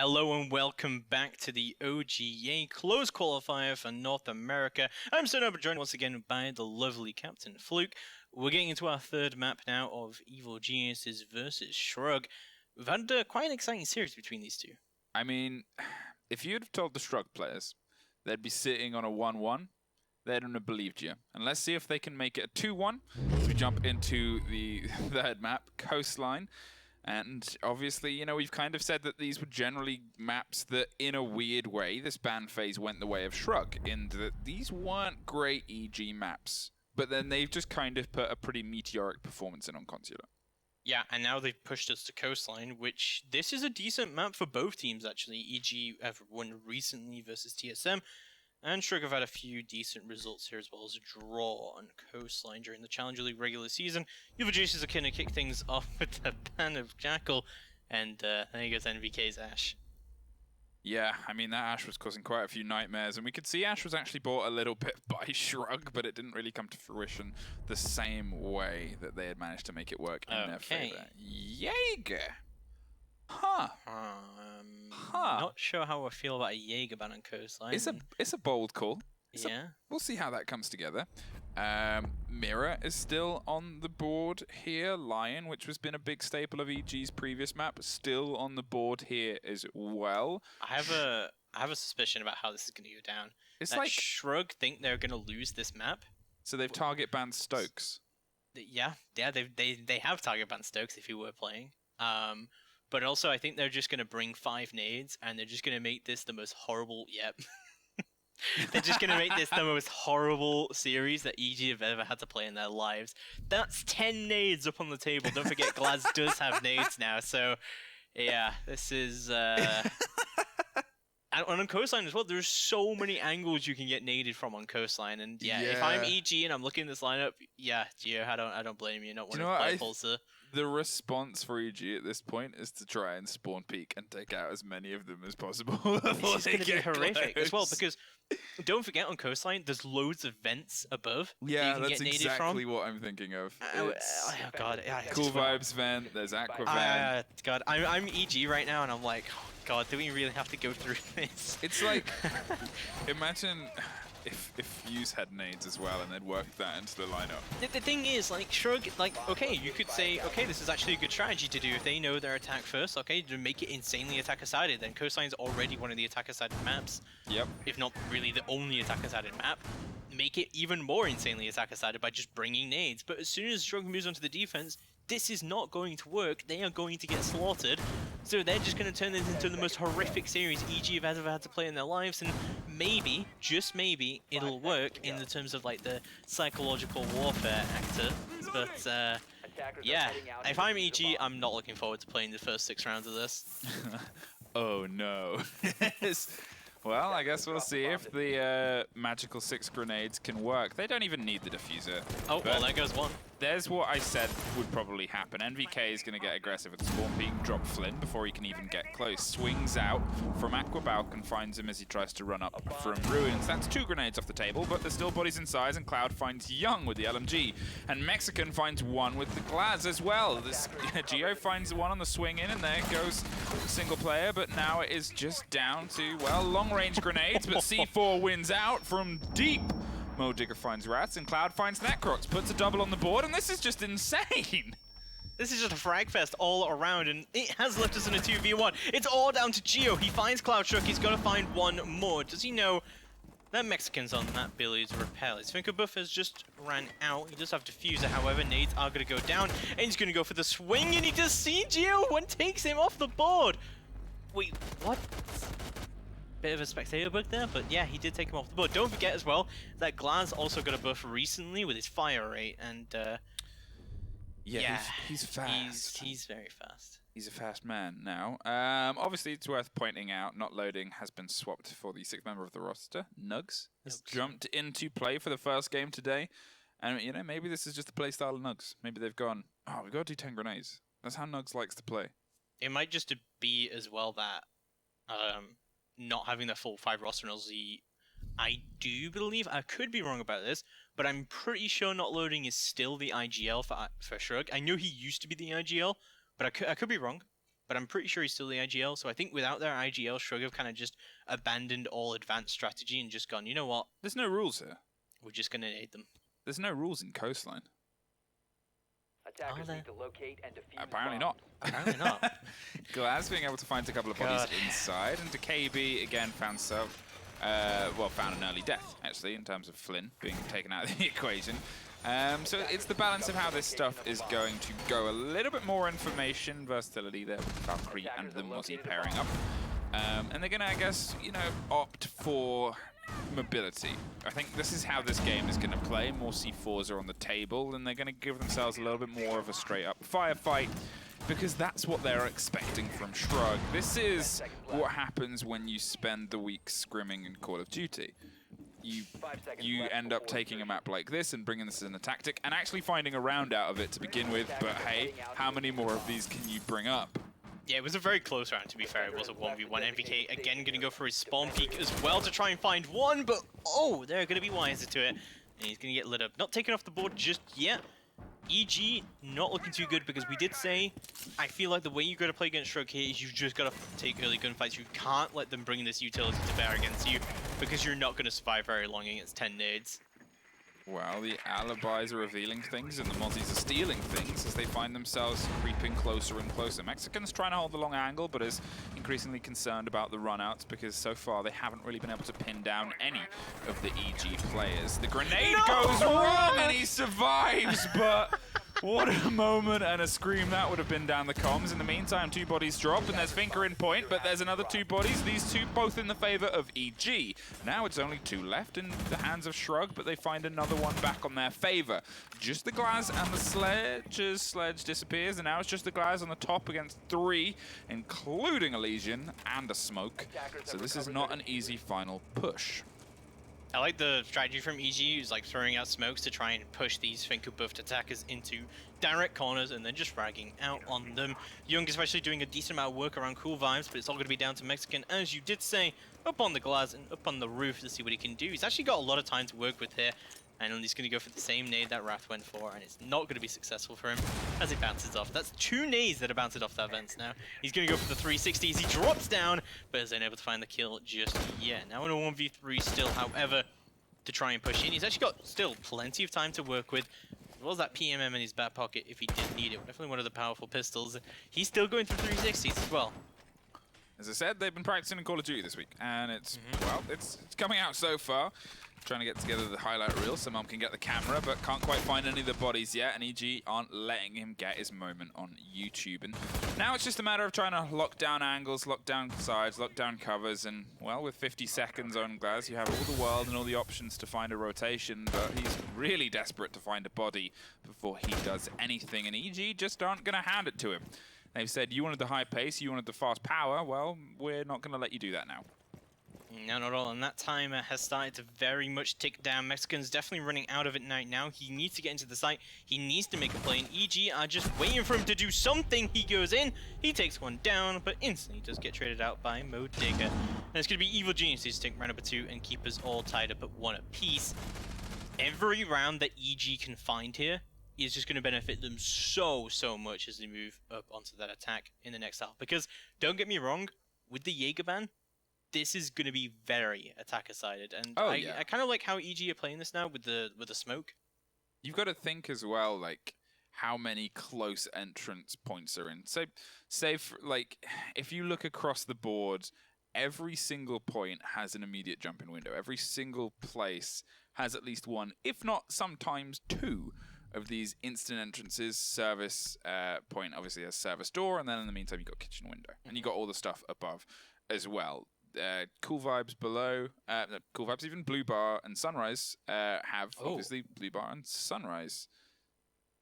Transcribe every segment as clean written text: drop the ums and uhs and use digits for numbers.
Hello and welcome back to the OGA Close Qualifier for North America. I'm Sonoba, joined once again by the lovely Captain Fluke. We're getting into our third map now of Evil Geniuses versus Shrug. We've had quite an exciting series between these two. I mean, if you'd have told the Shrug players they'd be sitting on a 1-1, they wouldn't have believed you. And let's see if they can make it a 2-1 as we jump into the third map, Coastline. And obviously, you know, we've kind of said that these were generally maps that, in a weird way, this ban phase went the way of Shrug, in that these weren't great EG maps. But then they've just kind of put a pretty meteoric performance in on Consular. Yeah, and now they've pushed us to Coastline, which this is a decent map for both teams, actually. EG have won recently versus TSM, and Shrug have had a few decent results here, as well as a draw on Coastline during the Challenger League regular season. Evil Geniuses are going to kick things off with the ban of Jackal, and then he goes NVK's Ash. Yeah, I mean, that Ash was causing quite a few nightmares, and we could see Ash was actually bought a little bit by Shrug, but it didn't really come to fruition the same way that they had managed to make it work in their favor. Jaeger! Not sure how I feel about a Jaeger ban on Coastline. It's a bold call. Yeah. We'll see how that comes together. Mirror is still on the board here. Lion, which has been a big staple of EG's previous map, still on the board here as well. I have a suspicion about how this is going to go down. It's that like Shrug think they're going to lose this map. So they've target banned Stokes. Yeah, they have target banned Stokes if you were playing. But also I think they're just going to bring 5 nades and they're just going to make this the most horrible. Yep. They're just going to make this the most horrible series that EG have ever had to play in their lives. That's 10 nades up on the table. Don't forget, Glaz does have nades now. So, yeah, this is... And on Coastline as well, there's so many angles you can get naded from on Coastline. And yeah, if I'm EG and I'm looking at this lineup, yeah, Gio, I don't blame you. Not one of play Pulsar. The response for EG at this point is to try and spawn peek and take out as many of them as possible. This is going to be horrific as well, because don't forget on Coastline, there's loads of vents above. Yeah, that's exactly what I'm thinking of. Oh god, yeah, Cool Vibes vent, there's Aqua vent. God, I'm EG right now, and I'm like, oh god, do we really have to go through this? It's like, imagine if Fuse had nades as well and they'd worked that into the lineup. The thing is, like, Shrug, like, okay, you could say, okay, this is actually a good strategy to do if they know their attack first, okay, to make it insanely attacker-sided. Then Coastline's already one of the attacker-sided maps. Yep. If not really the only attacker-sided map. Make it even more insanely attacker-sided by just bringing nades. But as soon as Shrug moves onto the defense, this is not going to work. They are going to get slaughtered. So they're just going to turn this into the most horrific series EG have ever had to play in their lives, and maybe, just maybe, it'll work in the terms of like the psychological warfare actor. But yeah, if I'm EG, I'm not looking forward to playing the first 6 rounds of this. Oh no. Well, I guess we'll see if the magical 6 grenades can work. They don't even need the diffuser. Oh, well, there goes one. There's what I said would probably happen. NVK is going to get aggressive at spawn peak, drop Flynn before he can even get close. Swings out from Aqua Balcon, finds him as he tries to run up from Ruins. That's 2 grenades off the table, but there's still bodies inside, and Cloud finds Young with the LMG. And Mexican finds 1 with the Glaz as well. This Geo finds 1 on the swing in, and there goes single player, but now it is just down to, well, long-range grenades, but C4 wins out from deep. Mo Digger finds Rats, and Cloud finds Necrox, puts a double on the board, and this is just insane! This is just a frag fest all around, and it has left us in a 2v1. It's all down to Geo. He finds Cloud Shrug. He's got to find 1 more. Does he know that Mexican's on that Billy's Repel? His finger buff has just ran out. He does have Diffuser, however. Nades are going to go down, and he's going to go for the swing, and he does see Geo. One takes him off the board. Wait, what? Bit of a spectator bug there, but yeah, he did take him off the board. Don't forget as well that Glaz also got a buff recently with his fire rate, and yeah, he's fast. He's very fast. He's a fast man now. Obviously, it's worth pointing out, not loading has been swapped for the 6th member of the roster. Nugs has jumped into play for the first game today, and you know, maybe this is just the play style of Nugs. Maybe they've gone, oh, we've got to do 10 grenades. That's how Nugs likes to play. It might just be as well that not having the full 5 roster in LZ, I do believe, I could be wrong about this, but I'm pretty sure not loading is still the IGL for Shrug. I know he used to be the IGL, but I could be wrong. but I'm pretty sure he's still the IGL. So I think without their IGL, Shrug have kind of just abandoned all advanced strategy and just gone, you know what? There's no rules here. We're just going to nade them. There's no rules in Coastline. Attackers need to locate and defuse Apparently bombs. not. Apparently not. Glaz being able to find a couple of bodies inside, and KB again found found an early death, actually, in terms of Flynn being taken out of the equation. So it's the balance of how this stuff is going to go. A little bit more information, versatility there with Valkyrie and the Mozzie pairing up. And they're going to, I guess, you know, opt for mobility. I think this is how this game is going to play. More C4s are on the table, and they're going to give themselves a little bit more of a straight-up firefight, because that's what they're expecting from Shrug. This is what happens when you spend the week scrimming in Call of Duty. You end up taking a map like this and bringing this in a tactic and actually finding a round out of it to begin with, but hey, how many more of these can you bring up? Yeah, it was a very close round, to be fair. It was a 1v1. MVK again going to go for his spawn peek as well to try and find one, but oh, they're going to be wiser to it. And he's going to get lit up. Not taken off the board just yet. EG not looking too good, because we did say, I feel like the way you got to play against Shrug here is you've just got to take early gunfights. You can't let them bring this utility to bear against you, because you're not going to survive very long against 10 nades. Well, the alibis are revealing things and the Mozzies are stealing things as they find themselves creeping closer and closer. Mexicans trying to hold the long angle, but is increasingly concerned about the runouts, because so far they haven't really been able to pin down any of the EG players. The grenade goes wrong and he survives, but what a moment and a scream that would have been down the comms. In the meantime, 2 bodies drop, and there's Finker in point, but there's another 2 bodies. These 2 both in the favor of EG. Now it's only 2 left in the hands of Shrug, but they find another one back on their favor. Just the Glaz and the Sledge's sledge disappears, and now it's just the Glaz on the top against 3, including a Legion and a smoke. So this is not an easy final push. I like the strategy from EG, who's like throwing out smokes to try and push these Finker buffed attackers into direct corners and then just fragging out on them. Young especially doing a decent amount of work around Cool Vibes, but it's all going to be down to Mexican, as you did say, up on the glass and up on the roof to see what he can do. He's actually got a lot of time to work with here, and he's going to go for the same nade that Wrath went for, and it's not going to be successful for him as it bounces off. That's 2 nades that are bounced off that vents now. He's going to go for the 360s. He drops down, but is unable to find the kill just yet. Now in a 1v3 still, however, to try and push in. He's actually got still plenty of time to work with, as well as that PMM in his back pocket if he did need it. Definitely one of the powerful pistols. He's still going through 360s as well. As I said, they've been practicing in Call of Duty this week, and it's, well, it's coming out so far. Trying to get together the highlight reel so Mom can get the camera, but can't quite find any of the bodies yet, and EG aren't letting him get his moment on YouTube. And now it's just a matter of trying to lock down angles, lock down sides, lock down covers, and, well, with 50 seconds on Glaz, you have all the world and all the options to find a rotation, but he's really desperate to find a body before he does anything, and EG just aren't going to hand it to him. They've said, you wanted the high pace, you wanted the fast power, well, we're not going to let you do that now. No, not at all. And that timer has started to very much tick down. Mexican's definitely running out of it now. He needs to get into the site. He needs to make a play. And EG are just waiting for him to do something. He goes in. He takes one down, but instantly does get traded out by Modega. And it's going to be Evil Geniuses to take round number 2 and keep us all tied up at 1 apiece. Every round that EG can find here is just going to benefit them so much as they move up onto that attack in the next half. Because, don't get me wrong, with the Jaeger ban, this is going to be very attacker-sided, and I kind of like how EG are playing this now with the smoke. You've got to think as well, like, how many close entrance points are in. So, like, if you look across the board, every single point has an immediate jump-in window. Every single place has at least 1, if not sometimes 2, of these instant entrances. Service point obviously has service door, and then in the meantime, you've got kitchen window, and you've got all the stuff above as well. Cool Vibes below, Cool Vibes, even Blue Bar and Sunrise have obviously Blue Bar and Sunrise.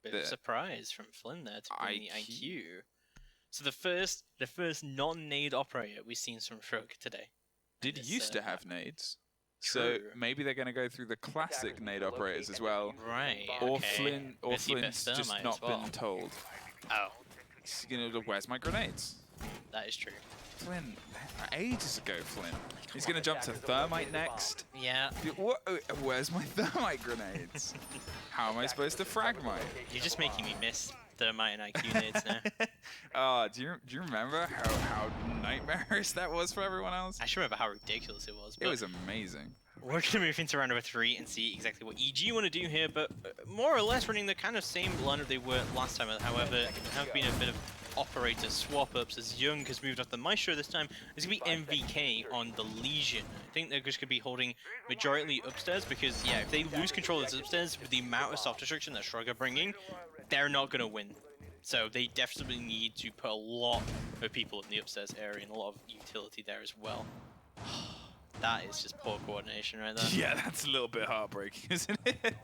Bit of a surprise from Flynn there to bring the IQ. So the first non-nade operator we've seen from Shrug today. Did used to have nades. True. So maybe they're going to go through the classic nade operators as well. Right. Or Flynn's just not been told. Oh. You know, where's my grenades? That is true. Flynn, ages ago, Flynn. He's going to jump to Thermite next. Yeah. What? Where's my Thermite grenades? How am I supposed to frag mine? You're just making me miss Thermite and IQ nades now. Oh, do you remember how nightmarish that was for everyone else? I just remember how ridiculous it was. It was amazing. We're going to move into round number 3 and see exactly what EG want to do here, but more or less running the kind of same lineup they were last time. However, there have been a bit of operator swap-ups as Young has moved off the Maestro this time. It's going to be MVK on the Legion. I think they're just going to be holding majority upstairs because, yeah, if they lose control of this upstairs with the amount of soft destruction that Shrug are bringing, they're not going to win. So they definitely need to put a lot of people in the upstairs area and a lot of utility there as well. That is just poor coordination right there. Yeah, that's a little bit heartbreaking, isn't it?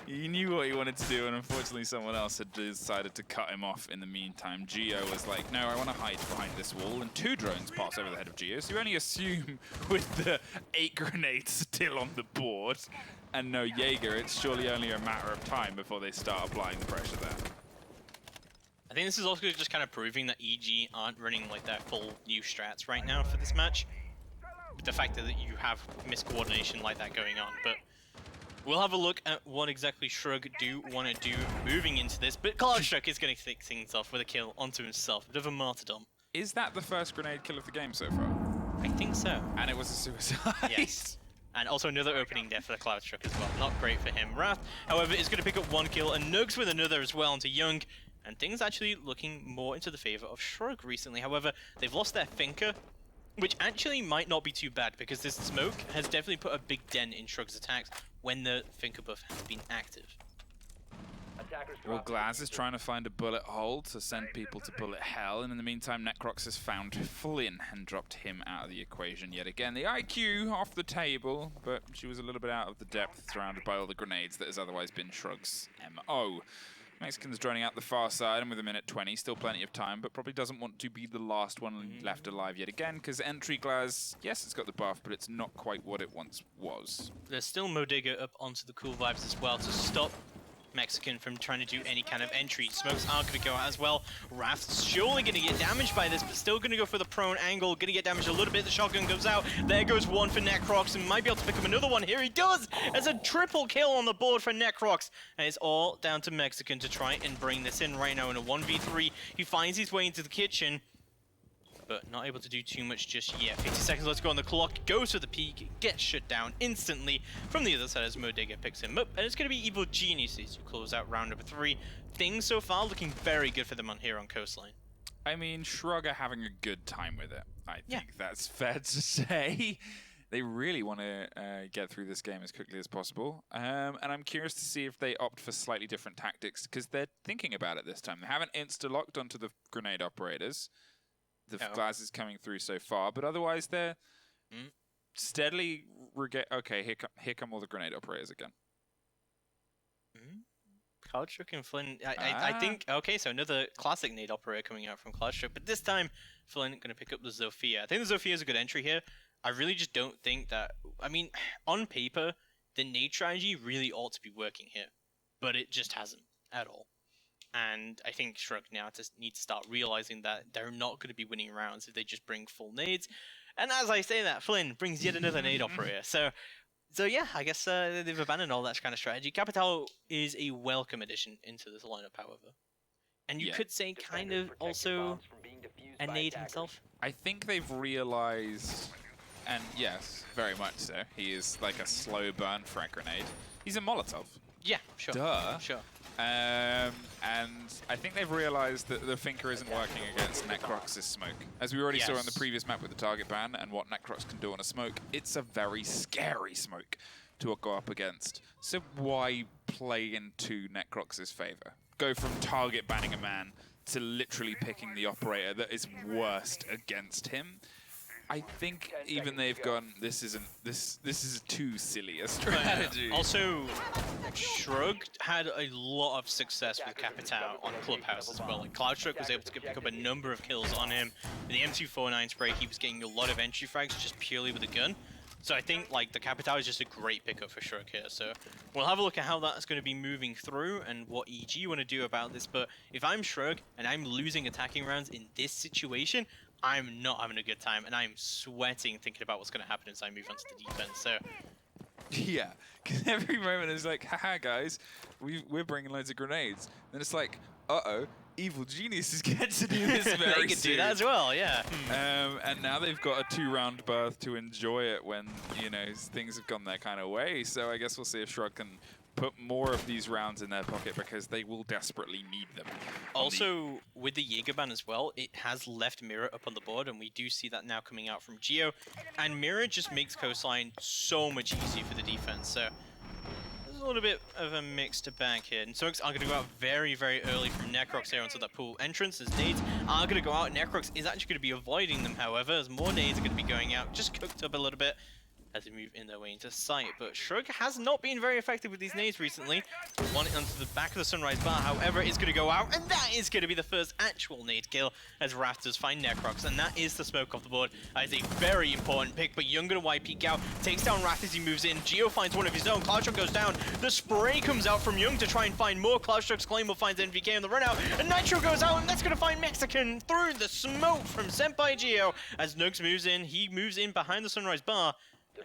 You knew what you wanted to do, and unfortunately someone else had decided to cut him off in the meantime. Geo was like, no, I want to hide behind this wall, and 2 drones pass over the head of Geo, so you only assume with the 8 grenades still on the board, and no Jaeger, it's surely only a matter of time before they start applying the pressure there. I think this is also just kind of proving that EG aren't running like their full new strats right now for this match. With the fact that you have miscoordination like that going on, but we'll have a look at what exactly Shrug do want to do moving into this, but CLANCY'S is going to kick things off with a kill onto himself, a bit of a martyrdom. Is that the first grenade kill of the game so far? I think so. And it was a suicide. Yes. And also another opening death for the CLANCY'S as well. Not great for him. Wrath, however, is going to pick up 1 kill and Nugs with another as well onto Young. And things actually looking more into the favor of Shrug recently. However, they've lost their Thinker, which actually might not be too bad because this smoke has definitely put a big dent in Shrug's attacks when the Thinker buff has been active. Well, Glaz is trying to find a bullet hole to send people to bullet hell, and in the meantime, Necrox has found Flynn and dropped him out of the equation yet again. The IQ off the table, but she was a little bit out of the depth, surrounded by all the grenades that has otherwise been Shrug's MO. Mexican's joining out the far side, and with a minute 20, still plenty of time, but probably doesn't want to be the last one left alive yet again, because entry Glaz, yes, it's got the buff, but it's not quite what it once was. There's still Modiga up onto the cool vibes as well to stop Mexican from trying to do any kind of entry. Smokes are going to go out as well. Wrath's surely going to get damaged by this, but still going to go for the prone angle. Going to get damaged a little bit. The shotgun goes out. There goes 1 for Necrox, and might be able to pick up another one here. He does! There's a triple kill on the board for Necrox. And it's all down to Mexican to try and bring this in right now in a 1v3. He finds his way into the kitchen, but not able to do too much just yet. 50 seconds left to go on the clock. Goes for the peak, gets shut down instantly from the other side as Modiga picks him up. And it's going to be Evil Geniuses who close out round number 3. Things so far looking very good for them on here on Coastline. I mean, Shrug are having a good time with it. I think that's fair to say. They really want to get through this game as quickly as possible. And I'm curious to see if they opt for slightly different tactics, because they're thinking about it this time. They haven't insta-locked onto the grenade operators. The Glaz is coming through so far, but otherwise they're steadily okay, here come all the grenade operators again. CLANCY'S and Flynn, I think, okay, so another classic nade operator coming out from CLANCY'S, but this time Flynn going to pick up the Zofia. I think the Zofia is a good entry here. I really just don't think that, I mean, on paper, the nade strategy really ought to be working here, but it just hasn't at all. And I think Shrug now need to start realizing that they're not going to be winning rounds if they just bring full nades. And as I say that, Flynn brings yet another nade operator. So yeah, I guess they've abandoned all that kind of strategy. Capital is a welcome addition into this lineup, however. And you could say kind of also a nade himself. I think they've realized, and yes, very much so, he is like a slow burn frag grenade. He's a Molotov. Yeah, sure. Duh. Sure. And I think they've realized that the Thinker isn't working against Necrox's smoke. As we already saw on the previous map with the target ban and what Necrox can do on a smoke, it's a very scary smoke to go up against. So why play into Necrox's favor? Go from target banning a man to literally picking the operator that is worst against him. I think even they've gone, this is too silly a strategy. Also, Shrug had a lot of success with Capital on Clubhouse as well. Like CLANCY'S was able to pick up a number of kills on him. In the M249 spray, he was getting a lot of entry frags just purely with a gun. So I think like the Capital is just a great pickup for Shrug here. So we'll have a look at how that's going to be moving through and what EG want to do about this. But if I'm Shrug and I'm losing attacking rounds in this situation, I'm not having a good time, and I'm sweating thinking about what's going to happen as I move on to the defense. So, yeah, because every moment is like, haha, guys, we're bringing loads of grenades. Then it's like, uh-oh, Evil Geniuses get to do this very They could soon. do that as well, yeah. And now they've got a 2-round berth to enjoy it when, you know, things have gone their kind of way. So I guess we'll see if Shrug can put more of these rounds in their pocket because they will desperately need them. Also, with the Jaeger ban as well, it has left Mirror up on the board, and we do see that now coming out from Geo. And Mirror just makes coastline so much easier for the defense. So there's a little bit of a mixed bag here. And Soaks are going to go out very, very early from Necrox here onto that pool entrance. As nades are going to go out. Necrox is actually going to be avoiding them, however, as more nades are going to be going out. Just cooked up a little bit as they move in their way into sight. But Shrug has not been very effective with these nades recently. One onto the back of the Sunrise Bar, however, is going to go out, and that is going to be the first actual nade kill as Raptors find Necrox, and that is the smoke off the board. That is a very important pick, but Young going to wide peek out, takes down Raptors as he moves in. Geo finds one of his own. Cloudstruck goes down. The spray comes out from Young to try and find more. Cloudstruck's Claymore finds NVK on the run out, and Nitro goes out, and that's going to find Mexican through the smoke from Senpai Geo. As Nugs moves in, he moves in behind the Sunrise Bar,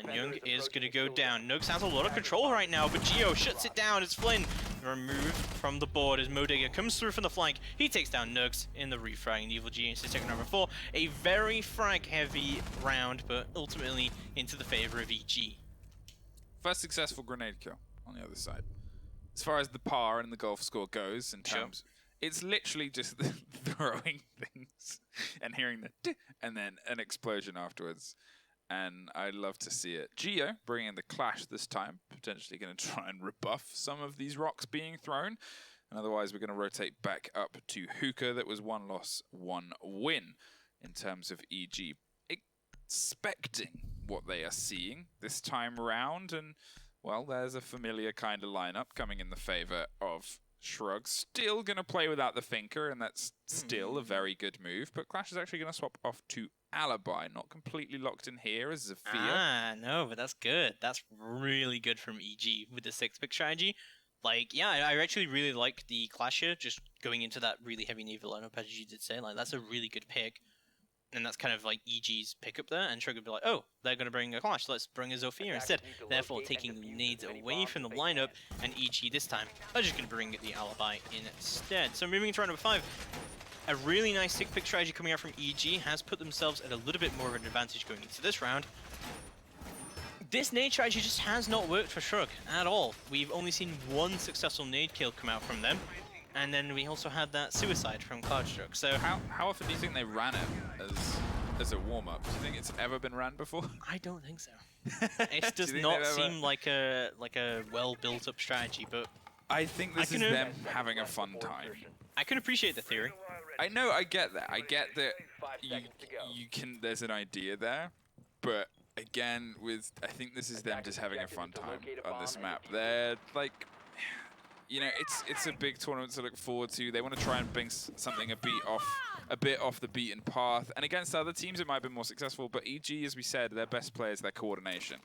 and Young is going to go down. Nugs has a lot of control right now, but Geo shuts it down as Flynn removed from the board as Modigger comes through from the flank. He takes down Nugs in the refrag, and Evil Genius is taking number 4. A very frag-heavy round, but ultimately into the favor of EG. First successful grenade kill on the other side. As far as the par and the golf score goes in terms, it's literally just throwing things and hearing the and then an explosion afterwards. And I'd love to see it. Geo bringing the clash this time, potentially going to try and rebuff some of these rocks being thrown. And otherwise, we're going to rotate back up to Hookah. That was 1 loss, 1 win in terms of EG. Expecting what they are seeing this time around. And, well, there's a familiar kind of lineup coming in the favor of Shrug. Still going to play without the Thinker, and that's still a very good move. But Clash is actually going to swap off to Alibi, not completely locked in here as Zafir. Ah, no, but that's good. That's really good from EG with the 6-pick strategy. Like, yeah, I actually really like the Clash here, just going into that really heavy naval lineup, as you did say. Like, that's a really good pick. And that's kind of like EG's pickup there, and Shrug would be like, oh, they're going to bring a Clash, let's bring a Zofia instead. Therefore, taking the nades away from the lineup, and EG this time are just going to bring the Alibi instead. So moving to round number 5, a really nice 6-pick strategy coming out from EG has put themselves at a little bit more of an advantage going into this round. This nade strategy just has not worked for Shrug at all. We've only seen 1 successful nade kill come out from them. And then we also had that suicide from Cloudstruck. So how often do you think they ran it as a warm-up? Do you think it's ever been ran before? I don't think so. It does not seem like a well built up strategy, but I think this is them having a fun time. I can appreciate the theory. I know, I get that. I get that you can. There's an idea there, but again, I think this is them just having a fun time on this map. They're like, you know, it's a big tournament to look forward to. They want to try and bring something a bit off the beaten path. And against other teams, it might have been more successful. But EG, as we said, their best player is their coordination.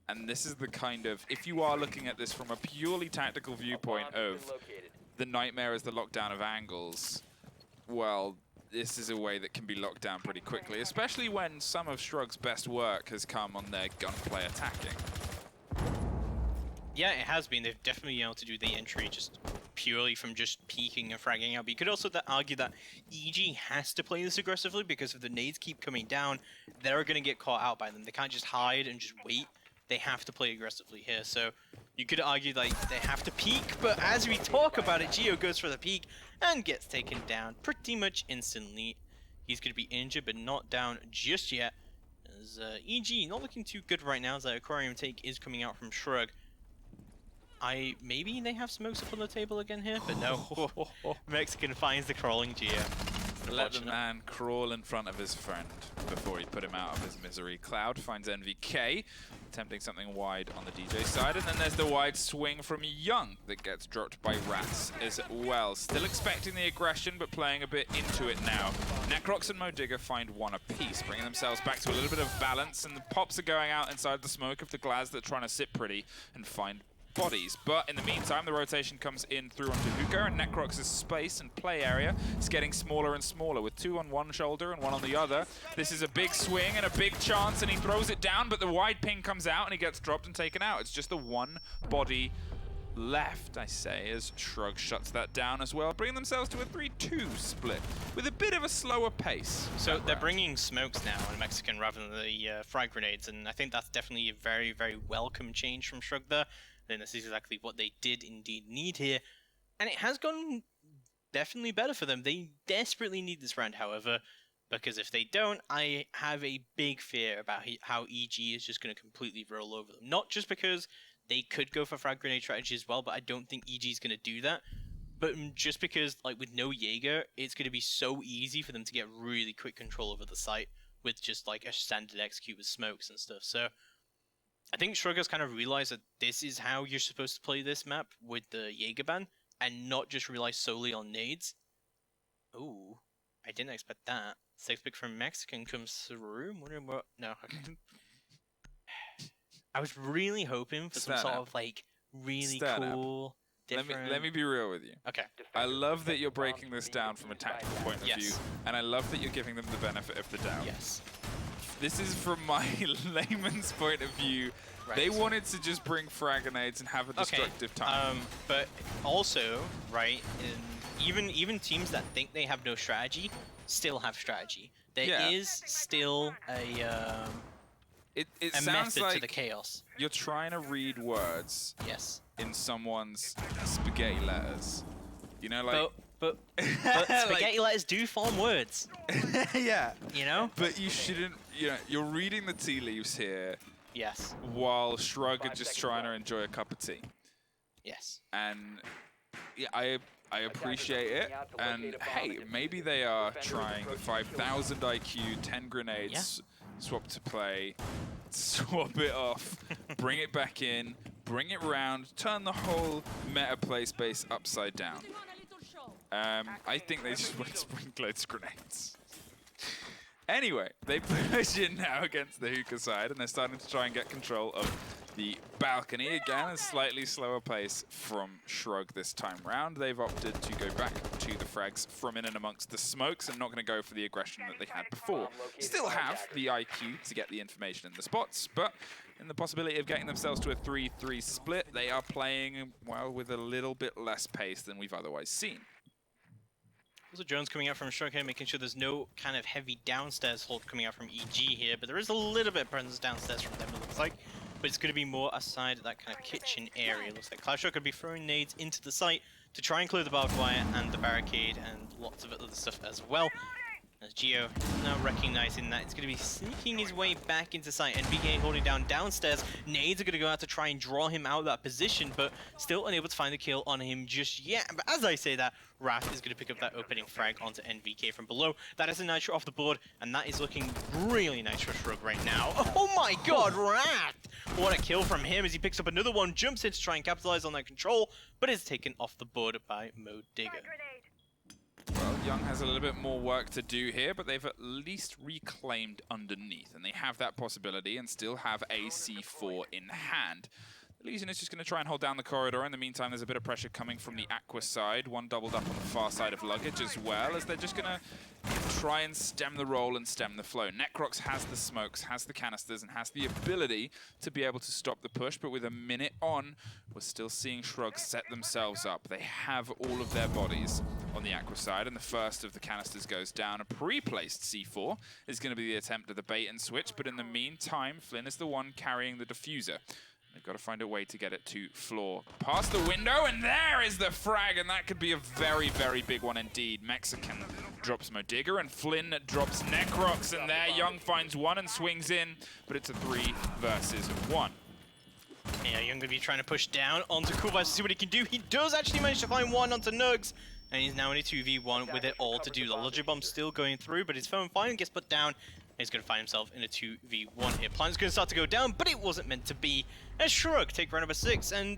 And this is the kind of, if you are looking at this from a purely tactical viewpoint of the nightmare as the lockdown of angles, well, this is a way that can be locked down pretty quickly, especially when some of Shrug's best work has come on their gunplay attacking. Yeah, it has been. They've definitely been able to do the entry just purely from just peeking and fragging out. But you could also argue that EG has to play this aggressively because if the nades keep coming down, they're going to get caught out by them. They can't just hide and just wait. They have to play aggressively here. So you could argue like they have to peek, but as we talk about it, Geo goes for the peek and gets taken down pretty much instantly. He's going to be injured, but not down just yet. As EG not looking too good right now, as that Aquarium take is coming out from Shrug. Maybe they have smokes up on the table again here, but no. Mexican finds the crawling Geo. Let the man crawl in front of his friend before he put him out of his misery. Cloud finds NVK, attempting something wide on the DJ side, and then there's the wide swing from Young that gets dropped by Rats as well. Still expecting the aggression, but playing a bit into it now. Necrox and Modigger find 1 apiece, bringing themselves back to a little bit of balance, and the pops are going out inside the smoke of the Glaz that are trying to sit pretty and find bodies. But in the meantime, the rotation comes in through onto Hookah, and Necrox's space and play area is getting smaller and smaller with 2 on one shoulder and 1 on the other. This is a big swing and a big chance, and he throws it down, but the wide ping comes out and he gets dropped and taken out. It's just the 1 body left, I say, as Shrug shuts that down as well, bringing themselves to a 3-2 split with a bit of a slower pace. So they're bringing smokes now on Mexican rather than the frag grenades, and I think that's definitely a very, very welcome change from Shrug there. And this is exactly what they did indeed need here, and it has gone definitely better for them. They desperately need this round, however, because if they don't, I have a big fear about how EG is just going to completely roll over them. Not just because they could go for frag grenade strategy as well, but I don't think EG is going to do that. But just because, like, with no Jaeger, it's going to be so easy for them to get really quick control over the site with just, like, a standard execute with smokes and stuff. So I think Shrug has kind of realized that this is how you're supposed to play this map with the Jaeger ban, and not just rely solely on nades. Ooh, I didn't expect that. Six pick from Mexican comes through. I'm wondering what... No, okay. I was really hoping for some sort of, like, really cool... Let me be real with you. Okay. I love that you're breaking this down from a tactical point of view, and I love that you're giving them the benefit of the doubt. Yes. This is from my layman's point of view. Right. They wanted to just bring frag grenades and have a destructive time. But also, right, even teams that think they have no strategy still have strategy. There is still a sounds method like to the chaos. You're trying to read words. Yes. In someone's spaghetti letters. You know, like... But spaghetti letters do form words. Yeah. You know? But you shouldn't... You know, you're reading the tea leaves here. Yes. While Shrug are just trying to enjoy a cup of tea. Yes. And yeah, I appreciate it. And hey, maybe they are trying 5,000 IQ, 10 grenades, swap to play, swap it off, bring it back in, bring it round, turn the whole meta play space upside down. I think they just want to sprinkle grenades. Anyway, they push in now against the hookah side, and they're starting to try and get control of the balcony. Again, a slightly slower pace from Shrug this time round. They've opted to go back to the frags from in and amongst the smokes and not going to go for the aggression that they had before. Still have the IQ to get the information in the spots, but in the possibility of getting themselves to a 3-3 split, they are playing, well, with a little bit less pace than we've otherwise seen. Also, Jones coming out from Shrug here, making sure there's no kind of heavy downstairs hold coming out from EG here, but there is a little bit of presence downstairs from them, it looks like. But it's going to be more aside of that kind of kitchen area. It looks like CLANCY'S could be throwing nades into the site to try and clear the barbed wire and the barricade and lots of other stuff as well. As Geo now recognizing that it's going to be sneaking his way back into sight. NVK holding down downstairs. Nades are going to go out to try and draw him out of that position, but still unable to find the kill on him just yet. But as I say that, Wrath is going to pick up that opening frag onto NVK from below. That is a Nitro off the board, and that is looking really nice for Shrug right now. Oh my god, Wrath! What a kill from him as he picks up another one, jumps in to try and capitalize on that control, but is taken off the board by Mo Digger. Well, Young has a little bit more work to do here, but they've at least reclaimed underneath, and they have that possibility and still have a C4 in hand. The Legion is just going to try and hold down the corridor. In the meantime, there's a bit of pressure coming from the Aqua side. One doubled up on the far side of Luggage as well, as they're just going to try and stem the roll and stem the flow. Necrox has the smokes, has the canisters, and has the ability to be able to stop the push, but with a minute on, we're still seeing Shrug set themselves up. They have all of their bodies on the Aqua side, and the first of the canisters goes down. A pre-placed C4 is going to be the attempt at the bait and switch, but in the meantime, Flynn is the one carrying the diffuser. They've got to find a way to get it to floor. Past the window, and there is the frag, and that could be a very, very big one indeed. Mexican drops Mo Digger, and Flynn drops Necrox, and there Young finds one and swings in, but it's a 3 versus 1. Yeah, Young gonna be trying to push down onto Qualifiers to see what he can do. He does actually manage to find one onto Nugs, and he's now in a 2v1 with it all to do. The Logic Bomb still going through, but his phone finally gets put down. He's going to find himself in a 2v1 here. Plan's going to start to go down, but it wasn't meant to be. As Shrug take round number 6, and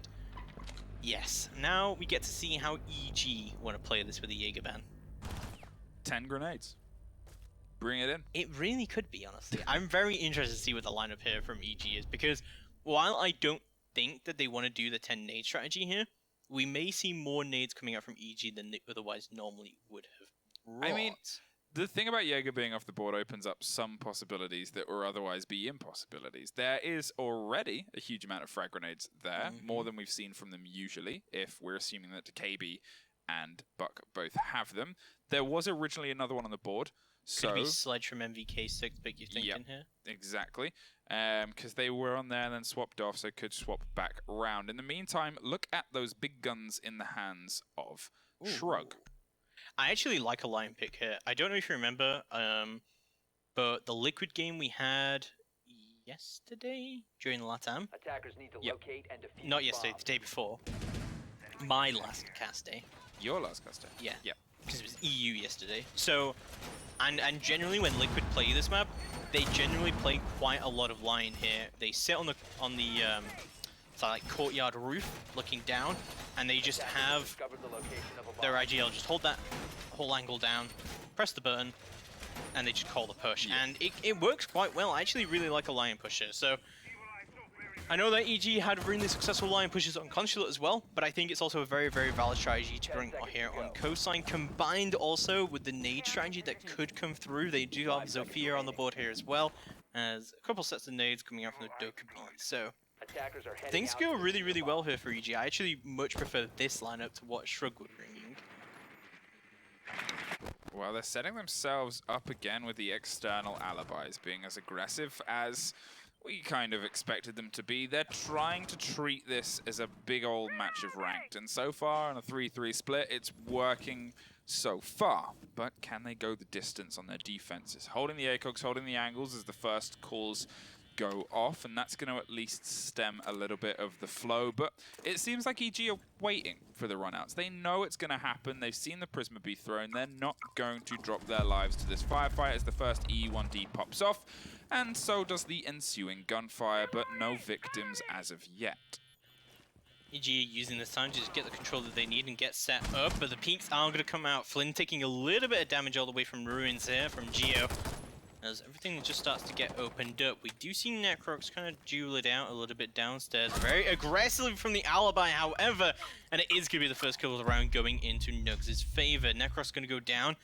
yes, now we get to see how EG want to play this with the Jaeger ban. 10 grenades. Bring it in. It really could be, honestly. I'm very interested to see what the lineup here from EG is, because while I don't think that they want to do the 10 nade strategy here, we may see more nades coming out from EG than they otherwise normally would have brought. I mean, The thing about Jaeger being off the board opens up some possibilities that would otherwise be impossibilities. There is already a huge amount of frag grenades there, more than we've seen from them usually, if we're assuming that KB and Buck both have them. There was originally another one on the board. So, could be Sledge from MVK 6 pick, you thinking here? Exactly. Because they were on there and then swapped off, so could swap back around. In the meantime, look at those big guns in the hands of Shrug. I actually like a Lion pick here. I don't know if you remember, but the Liquid game we had yesterday during the LATAM. Attackers need to locate and defeat Not the yesterday, bomb. the day before. My last cast day. Your last caster. Yeah. Yep. Because it was EU yesterday. So, and generally when Liquid play this map, they generally play quite a lot of Lion here. They sit on the it's like courtyard roof, looking down, and they just have Discovered the location of a bomb. their IGL just hold that whole angle down, press the button, and they just call the push. Yeah. And it works quite well. I actually really like a Lion pusher. So I know that EG had really successful Lion pushes on Consulate as well, but I think it's also a very, very valid strategy to bring here on Coastline, combined also with the nade strategy that could come through. They do have Zofia on the board here as well, as a couple sets of nades coming out from the Dokkaebi. So Attackers are heading things out go to really, defeat really the well bomb. here for EG. I actually much prefer this lineup to what Shrug were bringing. Well, they're setting themselves up again with the external alibis being as aggressive as we kind of expected them to be. They're trying to treat this as a big old match of ranked, and so far on a 3-3 split, it's working so far. But can they go the distance on their defenses? Holding the ACOGs, holding the angles as the first calls go off, and that's going to at least stem a little bit of the flow. But it seems like EG are waiting for the runouts. They know it's going to happen. They've seen the Prisma be thrown. They're not going to drop their lives to this firefight as the first E1D pops off, and so does the ensuing gunfire, but no victims as of yet. EG using this time to just get the control that they need and get set up, but the peaks are going to come out. Flynn taking a little bit of damage all the way from Ruins here, from Geo. As everything just starts to get opened up, we do see Necrox kind of duel it out a little bit downstairs. Very aggressively from the Alibi, however, and it is going to be the first kill of the round going into Nugs' favor. Necrox going to go down.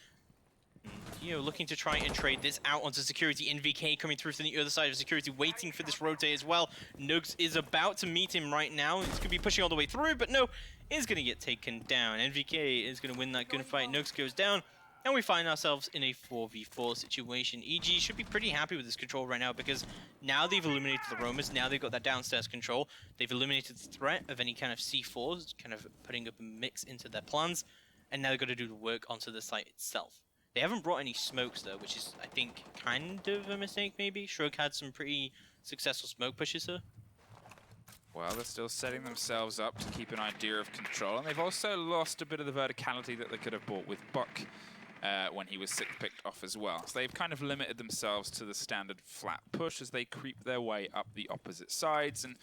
Geo looking to try and trade this out onto security. NVK coming through from the other side of security, waiting for this rotate as well. Nugs is about to meet him right now. He's going to be pushing all the way through, but no, is going to get taken down. NVK is going to win that gunfight. Nugs goes down. And we find ourselves in a 4v4 situation. EG should be pretty happy with this control right now because now they've eliminated the roamers, now they've got that downstairs control, they've eliminated the threat of any kind of C4s, kind of putting up a mix into their plans, and now they've got to do the work onto the site itself. They haven't brought any smokes though, which is, I think, kind of a mistake maybe. Shrug had some pretty successful smoke pushes here. Well, they're still setting themselves up to keep an idea of control, and they've also lost a bit of the verticality that they could have brought with Buck. When he was picked off as well. So they've kind of limited themselves to the standard flat push as they creep their way up the opposite sides, and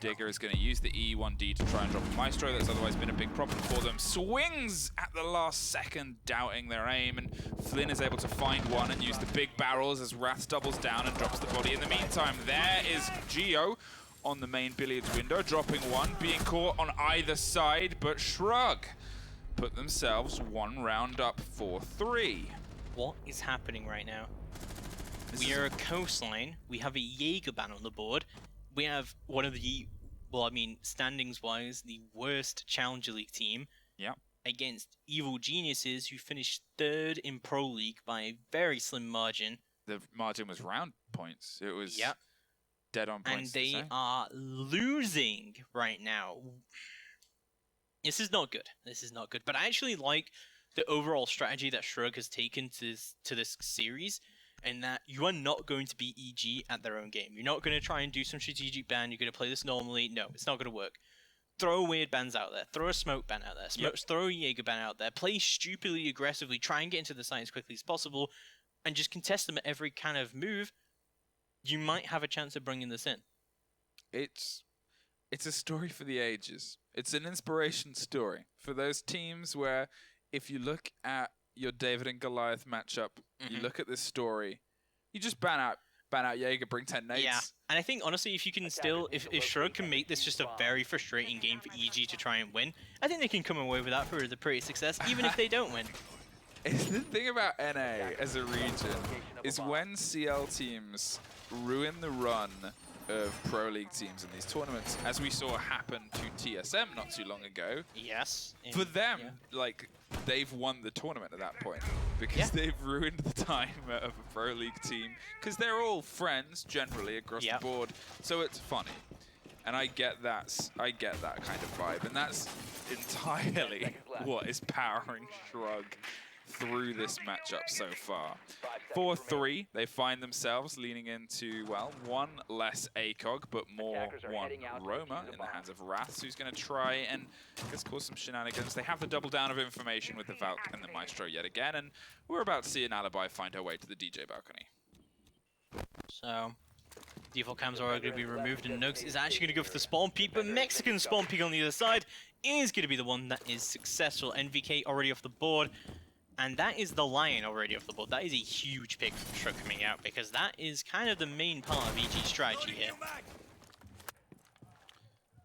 Digger is going to use the E1D to try and drop a Maestro that's otherwise been a big problem for them. Swings at the last second, doubting their aim, and Flynn is able to find one and use the big barrels as Wrath doubles down and drops the body. In the meantime, there is Geo on the main billiards window, dropping one, being caught on either side, but Shrug put themselves one round up 4-3. What is happening right now? We are a Coastline, we have a Jaeger ban on the board, we have one of the, well, I mean, standings-wise, the worst Challenger League team against Evil Geniuses, who finished 3rd in Pro League by a very slim margin. The margin was round points. It was dead on points. And they are losing right now. This is not good. This is not good. But I actually like the overall strategy that Shrug has taken to this series, and that you are not going to beat EG at their own game. You're not going to try and do some strategic ban. You're going to play this normally. No, it's not going to work. Throw weird bans out there. Throw a smoke ban out there. Throw a Jaeger ban out there. Play stupidly aggressively. Try and get into the site as quickly as possible, and just contest them at every kind of move. You might have a chance of bringing this in. It's a story for the ages. It's an inspiration story for those teams where if you look at your David and Goliath matchup, you look at this story, you just ban out Jaeger, bring 10 nades. Yeah, and I think honestly, if you can still, if Shrug can make this just a very frustrating game for EG to try and win, I think they can come away with that for the pretty success, even if they don't win. The thing about NA as a region is when CL teams ruin the run of Pro League teams in these tournaments, as we saw happen to TSM not too long ago. Yes. For them, like, they've won the tournament at that point because they've ruined the time of a Pro League team because they're all friends generally across the board, so it's funny. And I get that kind of vibe, and that's entirely what is powering Shrug through this matchup so far. 4-3, they find themselves leaning into, well, one less ACOG, but more one Roma in the hands of Wraths, who's going to try and just cause some shenanigans. They have the double down of information with the Valk and the Maestro yet again, and we're about to see an Alibi find her way to the DJ balcony. So, default cams are going to be removed, and Nugs is actually going to go for the spawn peak, but Mexican spawn peak on the other side is going to be the one that is successful. NVK already off the board. And that is the Lion already off the board. That is a huge pick from Shrug coming out, because that is kind of the main part of EG's strategy here.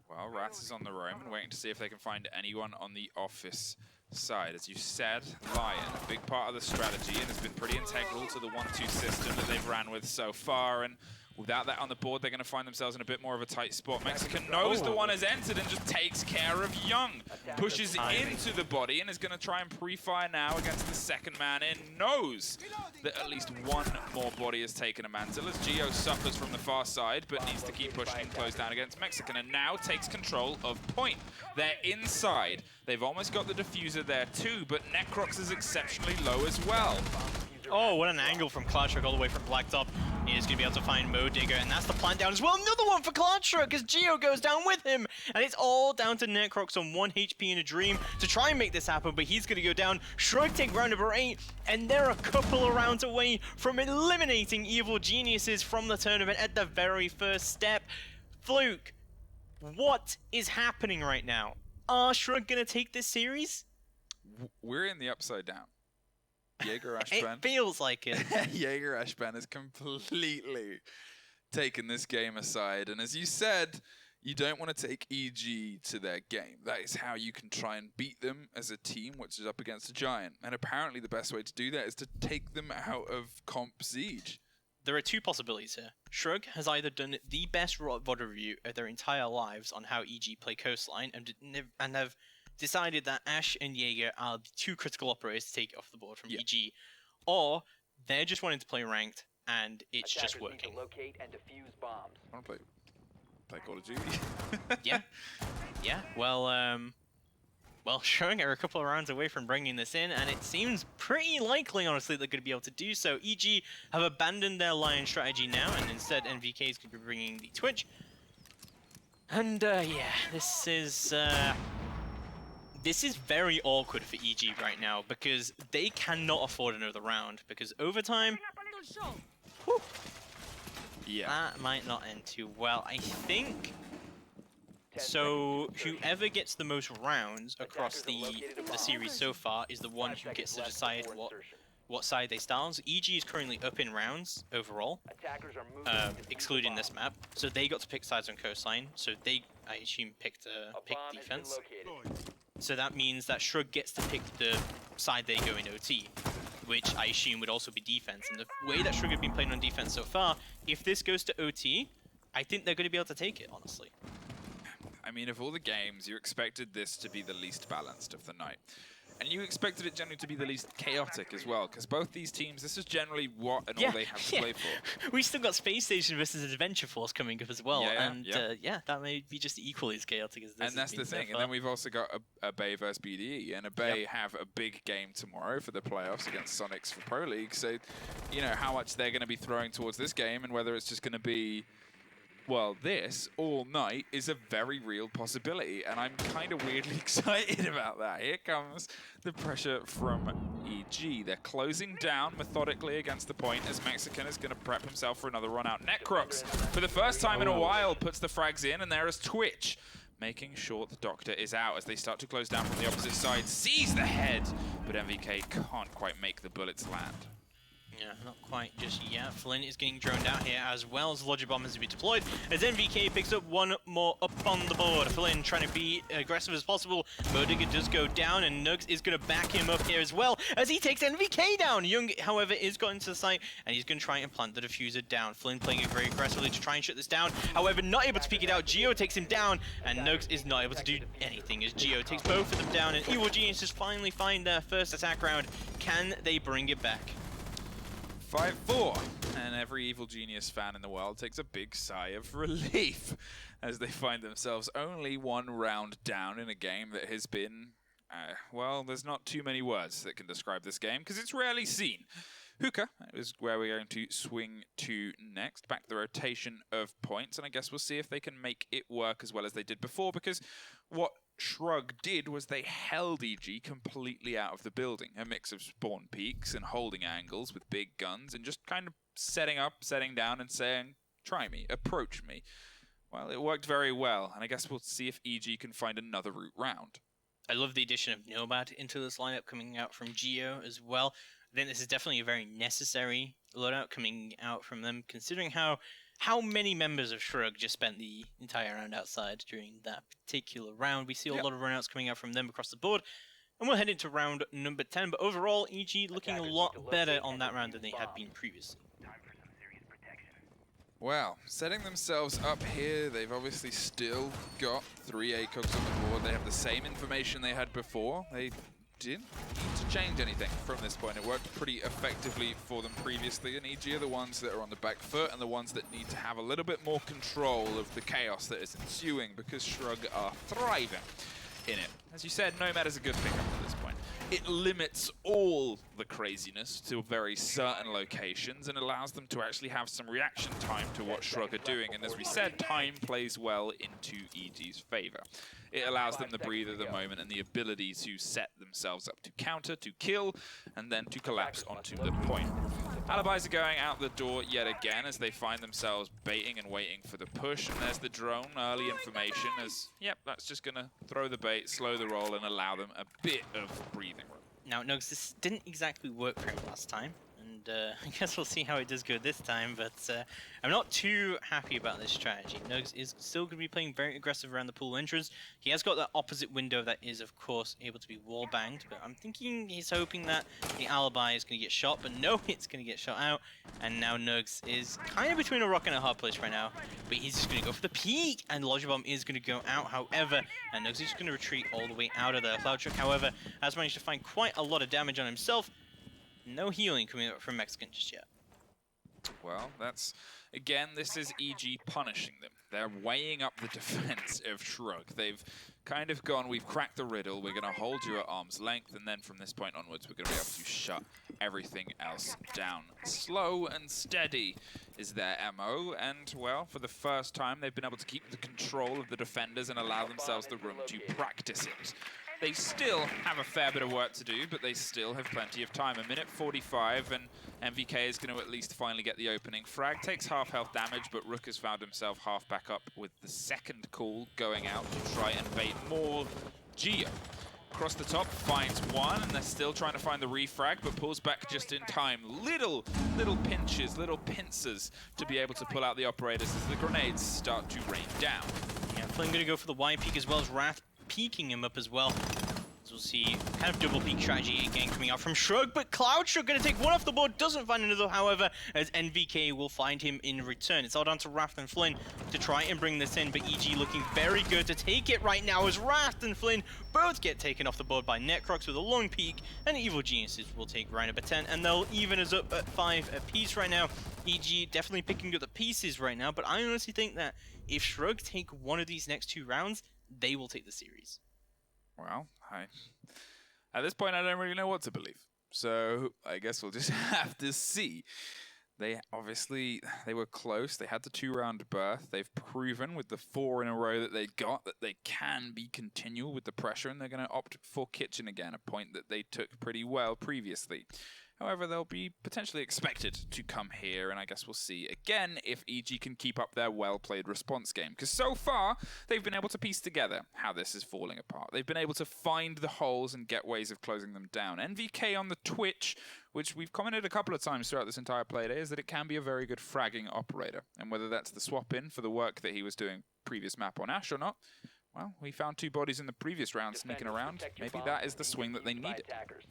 Well, Rats is on the roam and waiting to see if they can find anyone on the office side. As you said, Lion, a big part of the strategy, and has been pretty integral to the 1-2 system that they've ran with so far. And without that on the board, they're going to find themselves in a bit more of a tight spot. Mexican knows the one has entered and just takes care of Young. Pushes into the body and is going to try and pre-fire now against the second man in. Knows that at least one more body has taken a mantle as Geo suffers from the far side, but needs to keep pushing and close down against Mexican, and now takes control of point. They're inside. They've almost got the diffuser there too, but Necrox is exceptionally low as well. Oh, what an angle from Cloudstruck all the way from Blacktop. He is going to be able to find Mo Digger, and that's the plant down as well. Another one for Cloudstruck, because Geo goes down with him. And it's all down to Necrox on 1 HP in a dream to try and make this happen, but he's going to go down. Shrug take round number 8, and they're a couple of rounds away from eliminating Evil Geniuses from the tournament at the very first step. Fluke, what is happening right now? Are Shrug going to take this series? We're in the upside down. Jaeger Ashban. It feels like it. Jaeger Ashban has completely taken this game aside. And as you said, you don't want to take EG to their game. That is how you can try and beat them as a team which is up against a giant. And apparently the best way to do that is to take them out of Comp Siege. There are two possibilities here. Shrug has either done the best VOD review of their entire lives on how EG play Coastline and have decided that Ash and Jaeger are the two critical operators to take it off the board from EG, or they're just wanting to play ranked and it's just working. Locate and defuse bombs. I want to play Call of Duty. yeah. Well, Shrug are a couple of rounds away from bringing this in, and it seems pretty likely, honestly, they're going to be able to do so. EG have abandoned their Lion strategy now, and instead NVK is going to be bringing the Twitch. And yeah, this is very awkward for EG right now, because they cannot afford another round, because overtime, whew, that might not end too well. I think, so whoever gets the most rounds across the series so far is the one who gets to decide what side they start on. So EG is currently up in rounds overall, excluding this map. So they got to pick sides on Coastline, so they, I assume, picked defense. So that means that Shrug gets to pick the side they go in OT, which I assume would also be defense. And the way that Shrug have been playing on defense so far, if this goes to OT, I think they're going to be able to take it, honestly. I mean, of all the games, you expected this to be the least balanced of the night. And you expected it generally to be the least chaotic as well, because both these teams, this is generally what and all they have to play for. We still got Space Station versus Adventure Force coming up as well, that may be just equally as chaotic as this. And that's the thing, and then we've also got a Bay versus BDE, and a Bay have a big game tomorrow for the playoffs against Sonics for Pro League, so, you know, how much they're going to be throwing towards this game, and whether it's just going to be, well, this all night is a very real possibility, and I'm kind of weirdly excited about that. Here comes the pressure from EG. They're closing down methodically against the point as Mexican is going to prep himself for another run out. Necrox, for the first time in a while, puts the frags in, and there is Twitch, making sure the Doctor is out as they start to close down from the opposite side. Sees the head, but MVK can't quite make the bullets land. Yeah, not quite just yet. Flynn is getting droned out here as well as Logic Bomb has been deployed. As NVK picks up one more up on the board. Flynn trying to be aggressive as possible. Modigger does go down and Nugs is going to back him up here as well as he takes NVK down. Young, however, is got into the site and he's going to try and plant the diffuser down. Flynn playing it very aggressively to try and shut this down. However, not able to peek it out. Geo takes him down and Nugs is not able to do anything as Geo takes both of them down and Evil Geniuses finally find their first attack round. Can they bring it back? 5-4, and every Evil Genius fan in the world takes a big sigh of relief as they find themselves only one round down in a game that has been, well, there's not too many words that can describe this game because it's rarely seen. Hookah is where we're going to swing to next, back to the rotation of points, and I guess we'll see if they can make it work as well as they did before, because what Shrug did was they held EG completely out of the building. A mix of spawn peaks and holding angles with big guns and just kind of setting up, setting down and saying, try me, approach me. Well, it worked very well, and I guess we'll see if EG can find another route round. I love the addition of Nomad into this lineup coming out from Geo as well. I think this is definitely a very necessary loadout coming out from them, considering how many members of Shrug just spent the entire round outside during that particular round. We see a lot of runouts coming out from them across the board. And we'll head into round number 10. But overall, EG looking a lot better on that round than they had been previously. Well, setting themselves up here, they've obviously still got 3 ACOGs on the board. They have the same information they had before. They didn't need to change anything from this point. It worked pretty effectively for them previously, and EG are the ones that are on the back foot and the ones that need to have a little bit more control of the chaos that is ensuing because Shrug are thriving in it. As you said, Nomad is a good pickup at this point. It limits all the craziness to very certain locations and allows them to actually have some reaction time to what Shrug are doing, and as we said, time plays well into EG's favor. It allows them the breather, the moment, and the ability to set themselves up to counter, to kill, and then to collapse onto the point. Alibis are going out the door yet again as they find themselves baiting and waiting for the push, and there's the drone, early information as, yep, that's just going to throw the bait, slow the roll, and allow them a bit of breathing room. Now, Nugs, this didn't exactly work for him last time, and I guess we'll see how it does go this time, but I'm not too happy about this strategy. Nugs is still going to be playing very aggressive around the pool entrance. He has got that opposite window that is, of course, able to be wall-banged, but I'm thinking he's hoping that the alibi is going to get shot, but no, it's going to get shot out, and now Nugs is kind of between a rock and a hard place right now, but he's just going to go for the peek, and Logic Bomb is going to go out, however, and Nugs is just going to retreat all the way out of there. CloudTruck, however, has managed to find quite a lot of damage on himself. No healing coming up from Mexican just yet. Well, that's, again, this is EG punishing them. They're weighing up the defense of Shrug. They've kind of gone, we've cracked the riddle, we're going to hold you at arm's length, and then from this point onwards, we're going to be able to shut everything else down. Slow and steady is their MO, and, well, for the first time, they've been able to keep the control of the defenders and allow themselves the room to practice it. They still have a fair bit of work to do, but they still have plenty of time. 1:45, and MVK is going to at least finally get the opening frag. Takes half health damage, but Rook has found himself half back up with the second call going out to try and bait more Geo. Across the top, finds one, and they're still trying to find the refrag, but pulls back just in time. Little pinches, little pincers to be able to pull out the operators as the grenades start to rain down. Yeah, Flynn going to go for the Y peek as well as Wrath peeking him up as well. So we'll see kind of double peek strategy again coming out from Shrug, but CloudTruck going to take one off the board, doesn't find another, however, as NVK will find him in return. It's all down to Wrath and Flynn to try and bring this in, but EG looking very good to take it right now as Wrath and Flynn both get taken off the board by Necrox with a long peek, and Evil Geniuses will take round number 10, and they'll even us up at 5 apiece right now. EG definitely picking up the pieces right now, but I honestly think that if Shrug take one of these next 2 rounds, they will take the series. Well, at this point, I don't really know what to believe. So I guess we'll just have to see. They were close. They had the 2-round berth. They've proven with the 4 in a row that they got that they can be continual with the pressure, and they're going to opt for Kitchen again, a point that they took pretty well previously. However, they'll be potentially expected to come here, and I guess we'll see again if EG can keep up their well-played response game. Because so far, they've been able to piece together how this is falling apart. They've been able to find the holes and get ways of closing them down. NVK on the Twitch which we've commented a couple of times throughout this entire playday, is that it can be a very good fragging operator. And whether that's the swap in for the work that he was doing previous map on Ash or not, well, we found 2 bodies in the previous round sneaking around. Maybe that is the swing that they needed.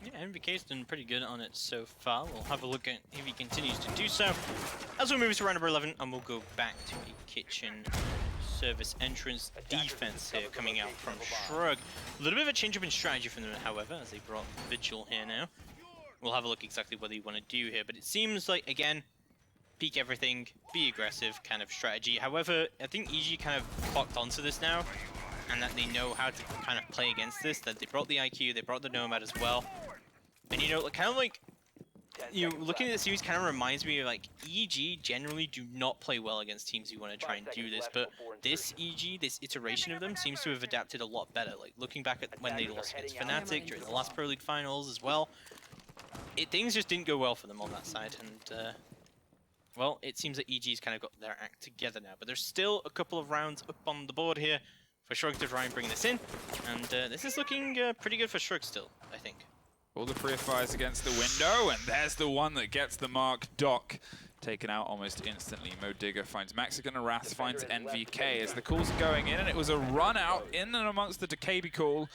Yeah, MVK's done pretty good on it so far. We'll have a look at if he continues to do so. As we move to round number 11, and we'll go back to a kitchen service entrance defense here coming out from Shrug. A little bit of a change up in strategy from them, however, as they brought Vigil here now. We'll have a look exactly what they want to do here, but it seems like, again, peek everything, be aggressive kind of strategy. However, I think EG kind of clocked onto this now, and that they know how to kind of play against this, that they brought the IQ, they brought the Nomad as well. And, you know, kind of like, you know, looking at the series kind of reminds me of, like, EG generally do not play well against teams who want to try and do this, but this EG, this iteration of them, seems to have adapted a lot better. Like, looking back at when they lost against Fnatic during the last Pro League finals as well, things just didn't go well for them on that side, and, well, it seems that EG's kind of got their act together now, but there's still a couple of rounds up on the board here for Shrug to try and bring this in, and this is looking pretty good for Shrug still, I think. All the free fires against the window, and there's the one that gets the mark. Doc taken out almost instantly. Mo Digger finds Mexican, and Wrath finds NVK as the calls are going in, and it was a run out in and amongst the Decabi call,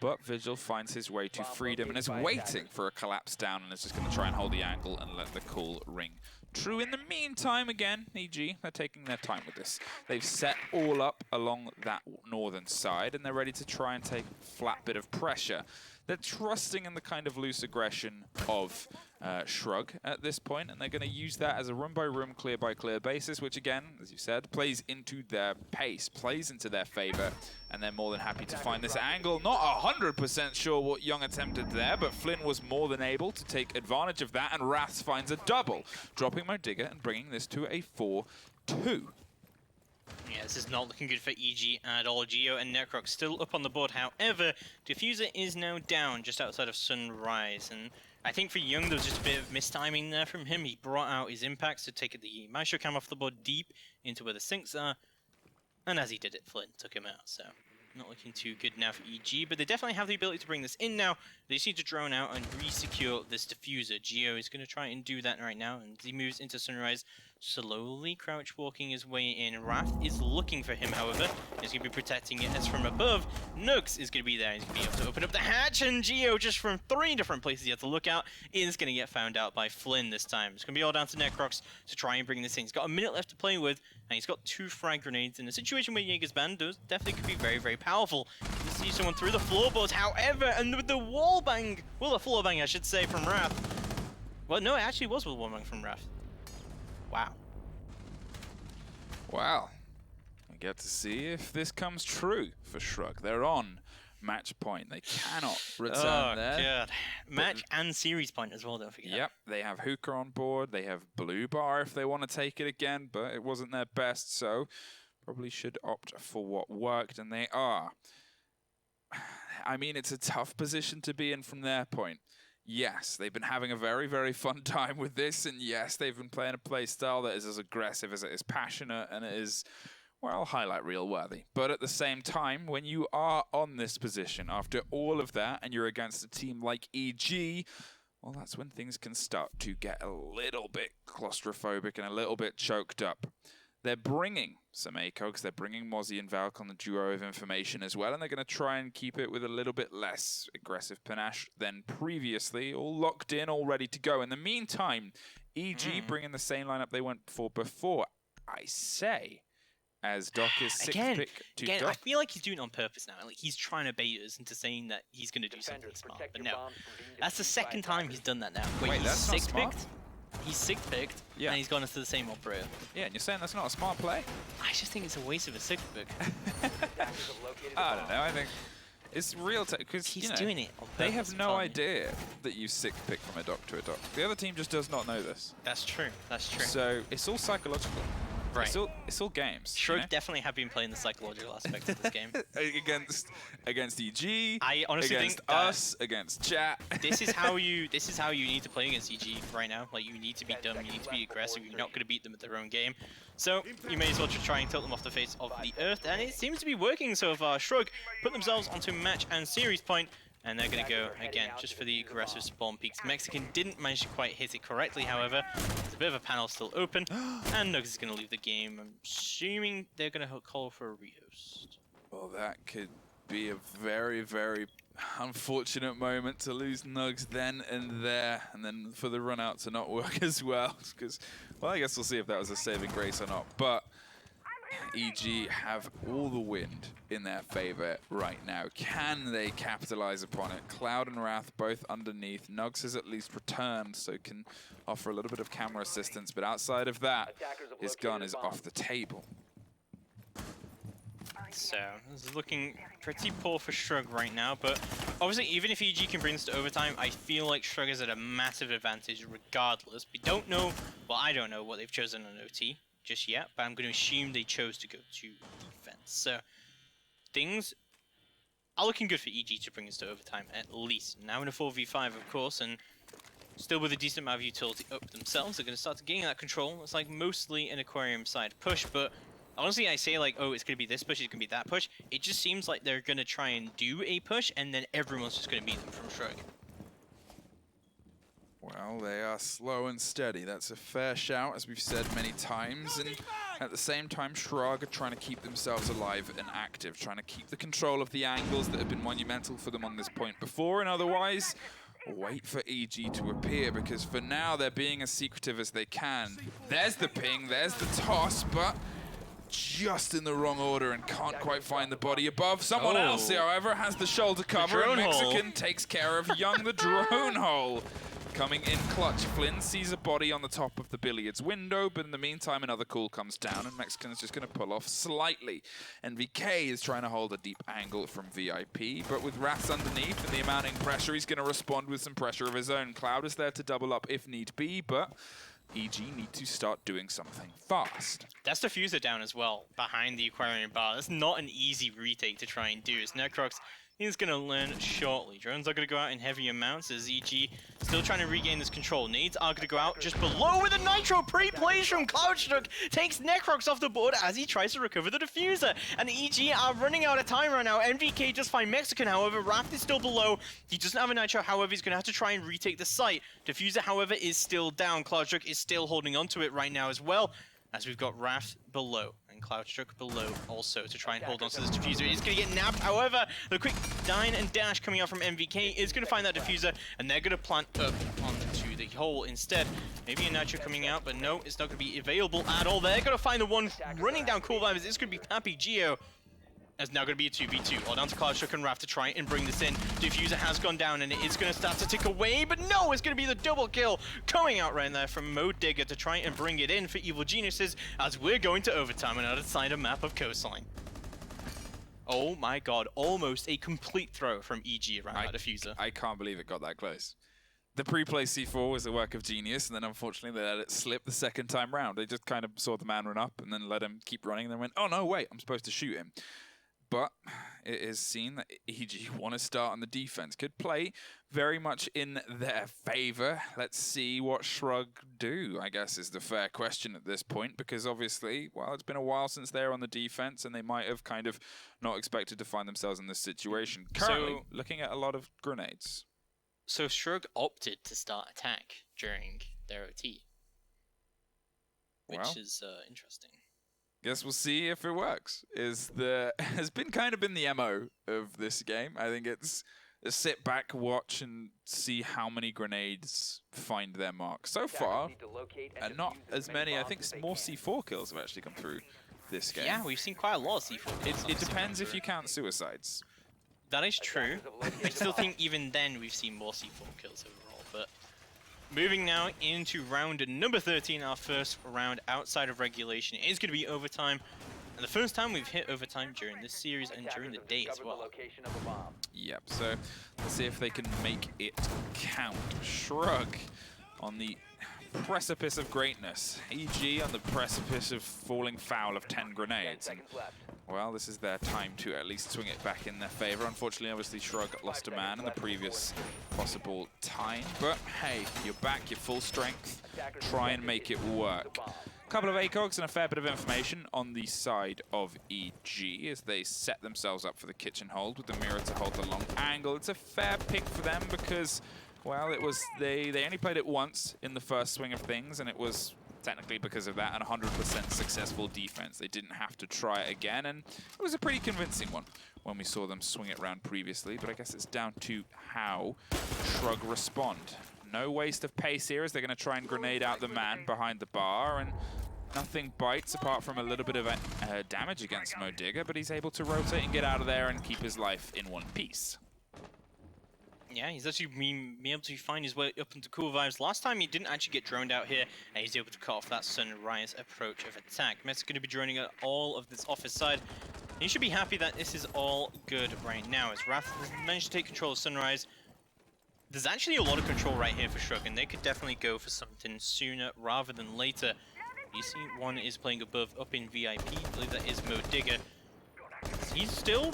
but Vigil finds his way to freedom and is waiting for a collapse down, and is just going to try and hold the angle and let the call ring true. In the meantime, again, EG, they're taking their time with this. They've set all up along that northern side, and they're ready to try and take a flat bit of pressure. They're trusting in the kind of loose aggression of Shrug at this point, and they're going to use that as a room-by-room, clear-by-clear basis, which again, as you said, plays into their pace, plays into their favor, and they're more than happy to find this angle. Not 100% sure what Young attempted there, but Flynn was more than able to take advantage of that, and Wrath finds a double, dropping Mo Digger and bringing this to a 4-2. Yeah, this is not looking good for EG at all. Geo and Necroc still up on the board. However, Diffuser is now down just outside of Sunrise. And I think for Young, there was just a bit of mistiming there from him. He brought out his impacts to take the Maestro Cam off the board deep into where the sinks are. And as he did it, Flynn took him out. So not looking too good now for EG. But they definitely have the ability to bring this in now. They just need to drone out and re-secure this Diffuser. Geo is going to try and do that right now. And he moves into Sunrise, slowly crouch walking his way in. Wrath is looking for him, however. He's going to be protecting it as from above. Nux is going to be there. He's going to be able to open up the hatch, and Geo, just from 3 different places he has to look out, is going to get found out by Flynn this time. It's going to be all down to Necrox to try and bring this in. He's got a minute left to play with, and he's got 2 frag grenades in a situation where Jaeger's band does definitely could be very, very powerful. You see someone through the floorboards, however, and with the wall bang, well, the floor bang, I should say, from Wrath. Well, no, it actually was with wall bang from Wrath. Wow. Wow. We get to see if this comes true for Shrug. They're on match point. They cannot return there. Oh, God. Match and series point as well, don't forget. Yep, they have Hookah on board. They have Blue Bar if they want to take it again, but it wasn't their best, so probably should opt for what worked, and they are. I mean, it's a tough position to be in from their point. Yes, they've been having a very, very fun time with this, and yes, they've been playing a play style that is as aggressive as it is passionate, and it is, well, highlight reel worthy. But at the same time, when you are on this position after all of that, and you're against a team like EG, well, that's when things can start to get a little bit claustrophobic and a little bit choked up. They're bringing some ACOGs, they're bringing Mozzie and Valk on the duo of information as well, and they're going to try and keep it with a little bit less aggressive panache than previously, all locked in, all ready to go. In the meantime, EG bringing the same lineup they went for before, I say, as Doc is 6th pick to Doc. Doc. I feel like he's doing it on purpose now. Like, he's trying to bait us into saying that he's going to do something smart, but no. That's the second time he's done that now. Wait, that's not smart? He's 6th picked, and he's gone into the same operator. Yeah, and you're saying that's not a smart play? I just think it's a waste of a 6th pick. I don't know, I think it's real, because he's doing it on purpose. They have no idea that you 6th pick from a Doc to a Doc. The other team just does not know this. That's true, that's true. So it's all psychological. Right. It's all games. Shrug definitely have been playing the psychological aspect of this game. against EG. I honestly against think us, against chat. This is how you need to play against EG right now. Like, you need to be dumb, you need to be aggressive. You're not going to beat them at their own game. So you may as well just try and tilt them off the face of the earth, and it seems to be working so far. Shrug put themselves onto match and series point, And they're going to go, again, just for the aggressive spawn peaks. Mexican didn't manage to quite hit it correctly, however. There's a bit of a panel still open. And Nugs is going to leave the game. I'm assuming they're going to call for a rehost. Well, that could be a very, very unfortunate moment to lose Nugs then and there. And then for the run out to not work as well. Because, well, I guess we'll see if that was a saving grace or not. But EG have all the wind in their favor right now. Can they capitalize upon it? Cloud and Wrath both underneath. Nugs has at least returned, so can offer a little bit of camera assistance. But outside of that, his gun is off the table. So, this is looking pretty poor for Shrug right now, but obviously even if EG can bring this to overtime, I feel like Shrug is at a massive advantage regardless. We don't know, well, I don't know what they've chosen on OT just yet, but I'm going to assume they chose to go to defense. So, things are looking good for EG to bring us to overtime, at least. Now in a 4v5, of course, and still with a decent amount of utility up themselves, they're going to start getting that control. It's like mostly an aquarium side push, but honestly, I say like, oh, it's going to be this push, it's going to be that push. It just seems like they're going to try and do a push, and then everyone's just going to beat them from Shrug. Well, they are slow and steady. That's a fair shout, as we've said many times. And at the same time, Shrug are trying to keep themselves alive and active, trying to keep the control of the angles that have been monumental for them on this point before. And otherwise, wait for EG to appear, because for now, they're being as secretive as they can. There's the ping, there's the toss, but just in the wrong order and can't quite find the body above. Someone else, however, has the shoulder cover, and Mexican takes care of Young, the drone hole. Coming in clutch, Flynn sees a body on the top of the billiards window, but in the meantime another call comes down and Mexican is just going to pull off slightly. And VK is trying to hold a deep angle from VIP, but with Rats underneath and the mounting pressure, he's going to respond with some pressure of his own. Cloud is there to double up if need be, but EG need to start doing something fast. That's the Diffuser down as well, behind the Aquarium bar. That's not an easy retake to try and do. As Necrox is going to learn shortly. Drones are going to go out in heavy amounts as EG still trying to regain this control. Nades are going to go out just below with a Nitro pre-plays from Cloudstruck. Takes Necrox off the board as he tries to recover the Diffuser. And EG are running out of time right now. MVK just find Mexican, however. Raft is still below. He doesn't have a Nitro, however, he's going to have to try and retake the site. Diffuser, however, is still down. Cloudstruck is still holding onto it right now as well, as we've got Raft below and Cloudstruck below also to try and hold on to this Diffuser. He's going to get napped, however, the quick dine and dash coming out from MVK is going to find that Diffuser, and they're going to plant up onto the hole instead. Maybe a Nitro coming out, but no, it's not going to be available at all. They're going to find the one running down Cool Vibes. It's going to be Pappy Geo. It's now going to be a 2v2. All down to Cloudstruck and Raft to try and bring this in. Diffuser has gone down and it is going to start to tick away, but no, it's going to be the double kill coming out right there from Mo Digger to try and bring it in for Evil Geniuses as we're going to overtime and outside a map of Coastline. Oh my god, almost a complete throw from EG around that Diffuser. I can't believe it got that close. The pre-play C4 was a work of genius, and then unfortunately they let it slip the second time round. They just kind of saw the man run up and then let him keep running and then went, oh no, wait, I'm supposed to shoot him. But it is seen that EG want to start on the defense. Could play very much in their favor. Let's see what Shrug do, I guess, is the fair question at this point. Because obviously, well, it's been a while since they're on the defense, and they might have kind of not expected to find themselves in this situation. Currently, looking at a lot of grenades. So Shrug opted to start attack during their OT. Which is interesting. Guess we'll see if it works. Has been kind of been the MO of this game. I think it's a sit back, watch, and see how many grenades find their mark. So far, not as many. I think more C4 kills have actually come through this game. Yeah, we've seen quite a lot of C4 kills. It depends if you count suicides. That is true. I still think even then we've seen more C4 kills overall, but moving now into round number 13, our first round outside of regulation. It is going to be overtime, and the first time we've hit overtime during this series and during the day as well. Yep, so let's see if they can make it count. Shrug on the precipice of greatness. EG on the precipice of falling foul of 10 grenades. And, well, this is their time to at least swing it back in their favor. Unfortunately, obviously, Shrug lost a man in the previous possible time. But, hey, you're back, you're full strength. Try and make it work. Couple of ACOGs and a fair bit of information on the side of EG as they set themselves up for the kitchen hold with the mirror to hold the long angle. It's a fair pick for them because, well, it was they only played it once in the first swing of things, and it was technically because of that, an 100% successful defense. They didn't have to try it again, and it was a pretty convincing one when we saw them swing it around previously, but I guess it's down to how Shrug respond. No waste of pace here as they're going to try and grenade out the man behind the bar, and nothing bites apart from a little bit of damage against Modigga, but he's able to rotate and get out of there and keep his life in one piece. Yeah, he's actually been able to find his way up into cool vibes. Last time he didn't actually get droned out here, and he's able to cut off that Sunrise approach of attack. Mets going to be droning out all of this off his side. He should be happy that this is all good right now, as Wrath has managed to take control of Sunrise. There's actually a lot of control right here for Shrug, and they could definitely go for something sooner rather than later. You see, one is playing above up in VIP. I believe that is Modigga. He's still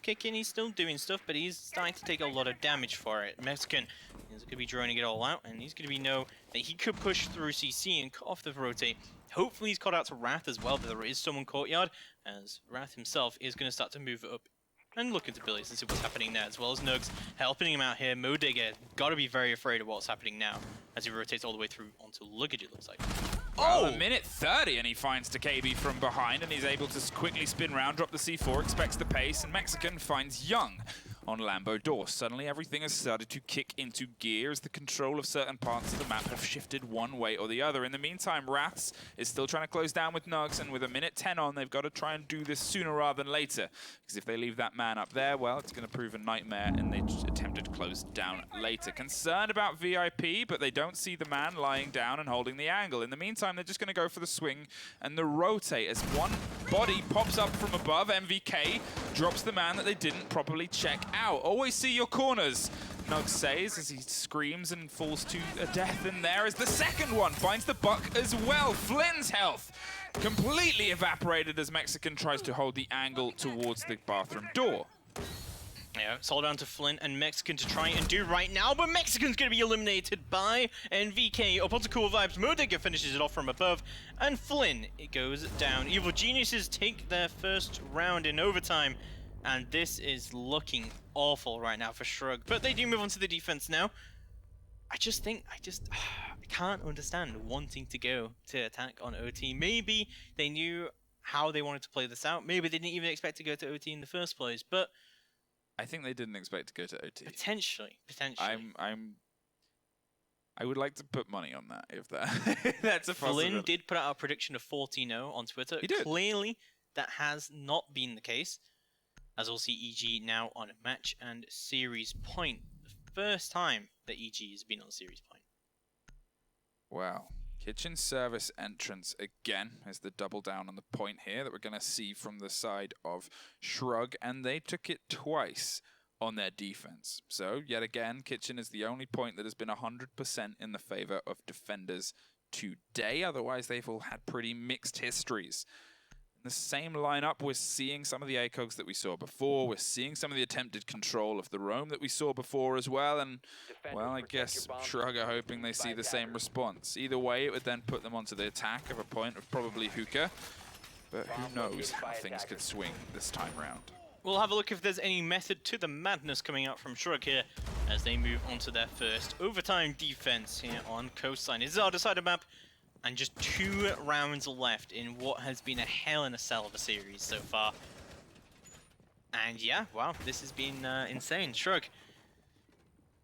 kicking, he's still doing stuff, but he's starting to take a lot of damage for it. Mexican is going to be droning it all out, and he's going to know that he could push through CC and cut off the rotate. Hopefully he's caught out to Wrath as well, but there is someone courtyard, as Wrath himself is going to start to move up and look into Billy and see what's happening there, as well as Nugs helping him out here. Modigga got to be very afraid of what's happening now as he rotates all the way through onto luggage, it looks like. Well, a minute 30 and he finds Takebi from behind, and he's able to quickly spin round, drop the C4, expects the pace, and Mexican finds Young on Lambo door. Suddenly everything has started to kick into gear as the control of certain parts of the map have shifted one way or the other. In the meantime, Wraths is still trying to close down with Nugs, and with a minute 10 on, they've got to try and do this sooner rather than later. Because if they leave that man up there, well, it's going to prove a nightmare, and they just attempted to close down later. Concerned about VIP, but they don't see the man lying down and holding the angle. In the meantime, they're just going to go for the swing and the rotate as one body pops up from above. MVK drops the man that they didn't properly check out. Always see your corners, Nug says as he screams and falls to a death. And there is the second one, finds the buck as well. Flynn's health completely evaporated as Mexican tries to hold the angle towards the bathroom door. Yeah, it's all down to Flynn and Mexican to try and do right now, but Mexican's going to be eliminated by NVK. Up onto Cool Vibes, Modigga finishes it off from above, and Flynn, it goes down. Evil Geniuses take their first round in overtime, and this is looking awful right now for Shrug. But they do move on to the defense now. I can't understand wanting to go to attack on OT. Maybe they knew how they wanted to play this out. Maybe they didn't even expect to go to OT in the first place, but I think they didn't expect to go to OT. Potentially. I would like to put money on that, if that's a possibility. Flynn did put out a prediction of 14-0 on Twitter. He did. Clearly, that has not been the case, as we'll see EG now on match and series point. The first time that EG has been on series point. Wow. Kitchen service entrance again is the double down on the point here that we're going to see from the side of Shrug, and they took it twice on their defense. So, yet again, Kitchen is the only point that has been 100% in the favor of defenders today. Otherwise, they've all had pretty mixed histories. In the same lineup, we're seeing some of the ACOGs that we saw before. We're seeing some of the attempted control of the roam that we saw before as well. And, well, I guess Shrug are hoping they see the same response. Either way, it would then put them onto the attack of a point of probably Hookah. But who knows how things could swing this time round. We'll have a look if there's any method to the madness coming out from Shrug here as they move on to their first overtime defense here on Coastline. This is our decided map. And just 2 rounds left in what has been a hell in a cell of a series so far. And yeah, wow, this has been insane. Shrug.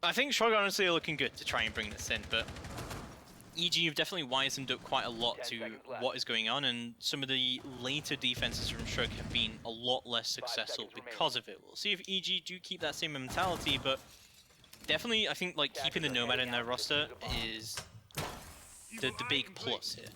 I think Shrug honestly are looking good to try and bring this in, but EG have definitely wisened up quite a lot to what is going on, and some of the later defenses from Shrug have been a lot less successful because of it. We'll see if EG do keep that same mentality, but definitely I think like keeping the Nomad in their roster is the big plus here.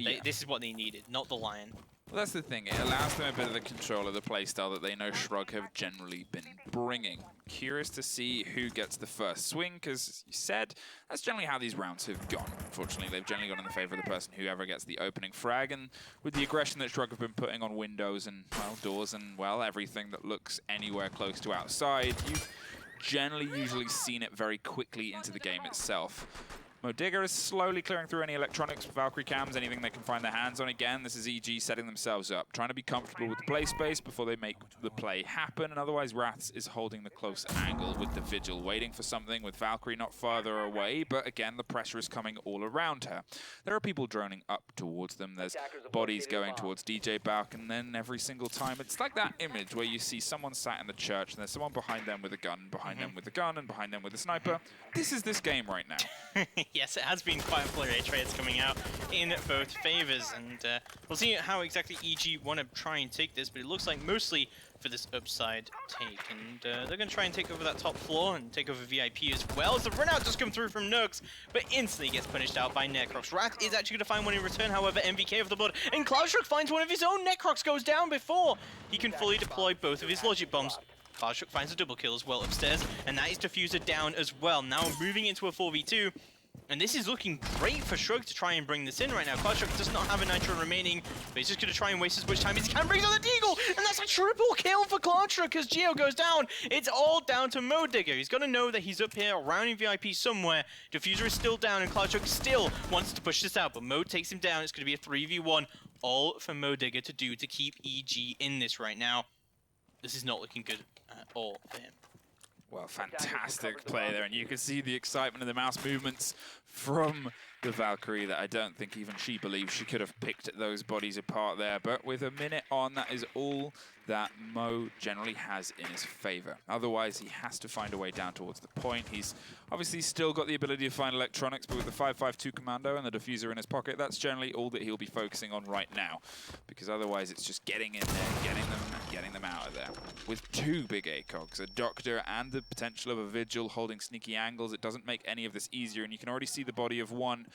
Like, this is what they needed, not the Lion. Well, that's the thing. It allows them a bit of the control of the playstyle that they know Shrug have generally been bringing. Curious to see who gets the first swing, because as you said, that's generally how these rounds have gone. Unfortunately, they've generally gone in the favor of the person whoever gets the opening frag, and with the aggression that Shrug have been putting on windows and, well, doors and, well, everything that looks anywhere close to outside, you've generally usually seen it very quickly into the game itself. Modiga is slowly clearing through any electronics, Valkyrie cams, anything they can find their hands on again. This is EG setting themselves up, trying to be comfortable with the play space before they make the play happen. And otherwise, Wraths is holding the close angle with the Vigil, waiting for something with Valkyrie not farther away. But again, the pressure is coming all around her. There are people droning up towards them. There's bodies going towards DJ Bauk. And then every single time, it's like that image where you see someone sat in the church and there's someone behind them with a gun, behind them with a gun, and behind them with a sniper. This is this game right now. Yes, it has been quite a flurry of trades coming out in both favors, and we'll see how exactly EG want to try and take this, but it looks like mostly for this upside take, and they're going to try and take over that top floor and take over VIP as well, as the runout does come through from Nux, but instantly gets punished out by Necrox. Wrath is actually going to find one in return, however, MVK of the board, and Cloudstruck finds one of his own. Necrox goes down before he can fully deploy both of his logic bombs. Cloudstruck finds a double kill as well upstairs, and that is Diffuser down as well. Now moving into a 4v2, and this is looking great for Shrug to try and bring this in right now. Cloudstruck does not have a nitro remaining, but he's just going to try and waste as much time as he can. Brings on the Deagle, and that's a triple kill for Cloudstruck as Geo goes down. It's all down to Modiga. He's got to know that he's up here around in VIP somewhere. Diffuser is still down, and Cloudstruck still wants to push this out, but Mo takes him down. It's going to be a 3v1, all for Modiga to do to keep EG in this right now. This is not looking good at all for him. Well, fantastic play there, and you can see the excitement and the mouse movements from the Valkyrie that I don't think even she believes she could have picked those bodies apart there. But with a minute on, that is all that Mo generally has in his favor. Otherwise, he has to find a way down towards the point. He's obviously still got the ability to find electronics, but with the 5.52 commando and the diffuser in his pocket, that's generally all that he'll be focusing on right now. Because otherwise, it's just getting in there, getting them out of there. With two big ACOGs, a Doctor and the potential of a Vigil holding sneaky angles, it doesn't make any of this easier, and you can already see the body of one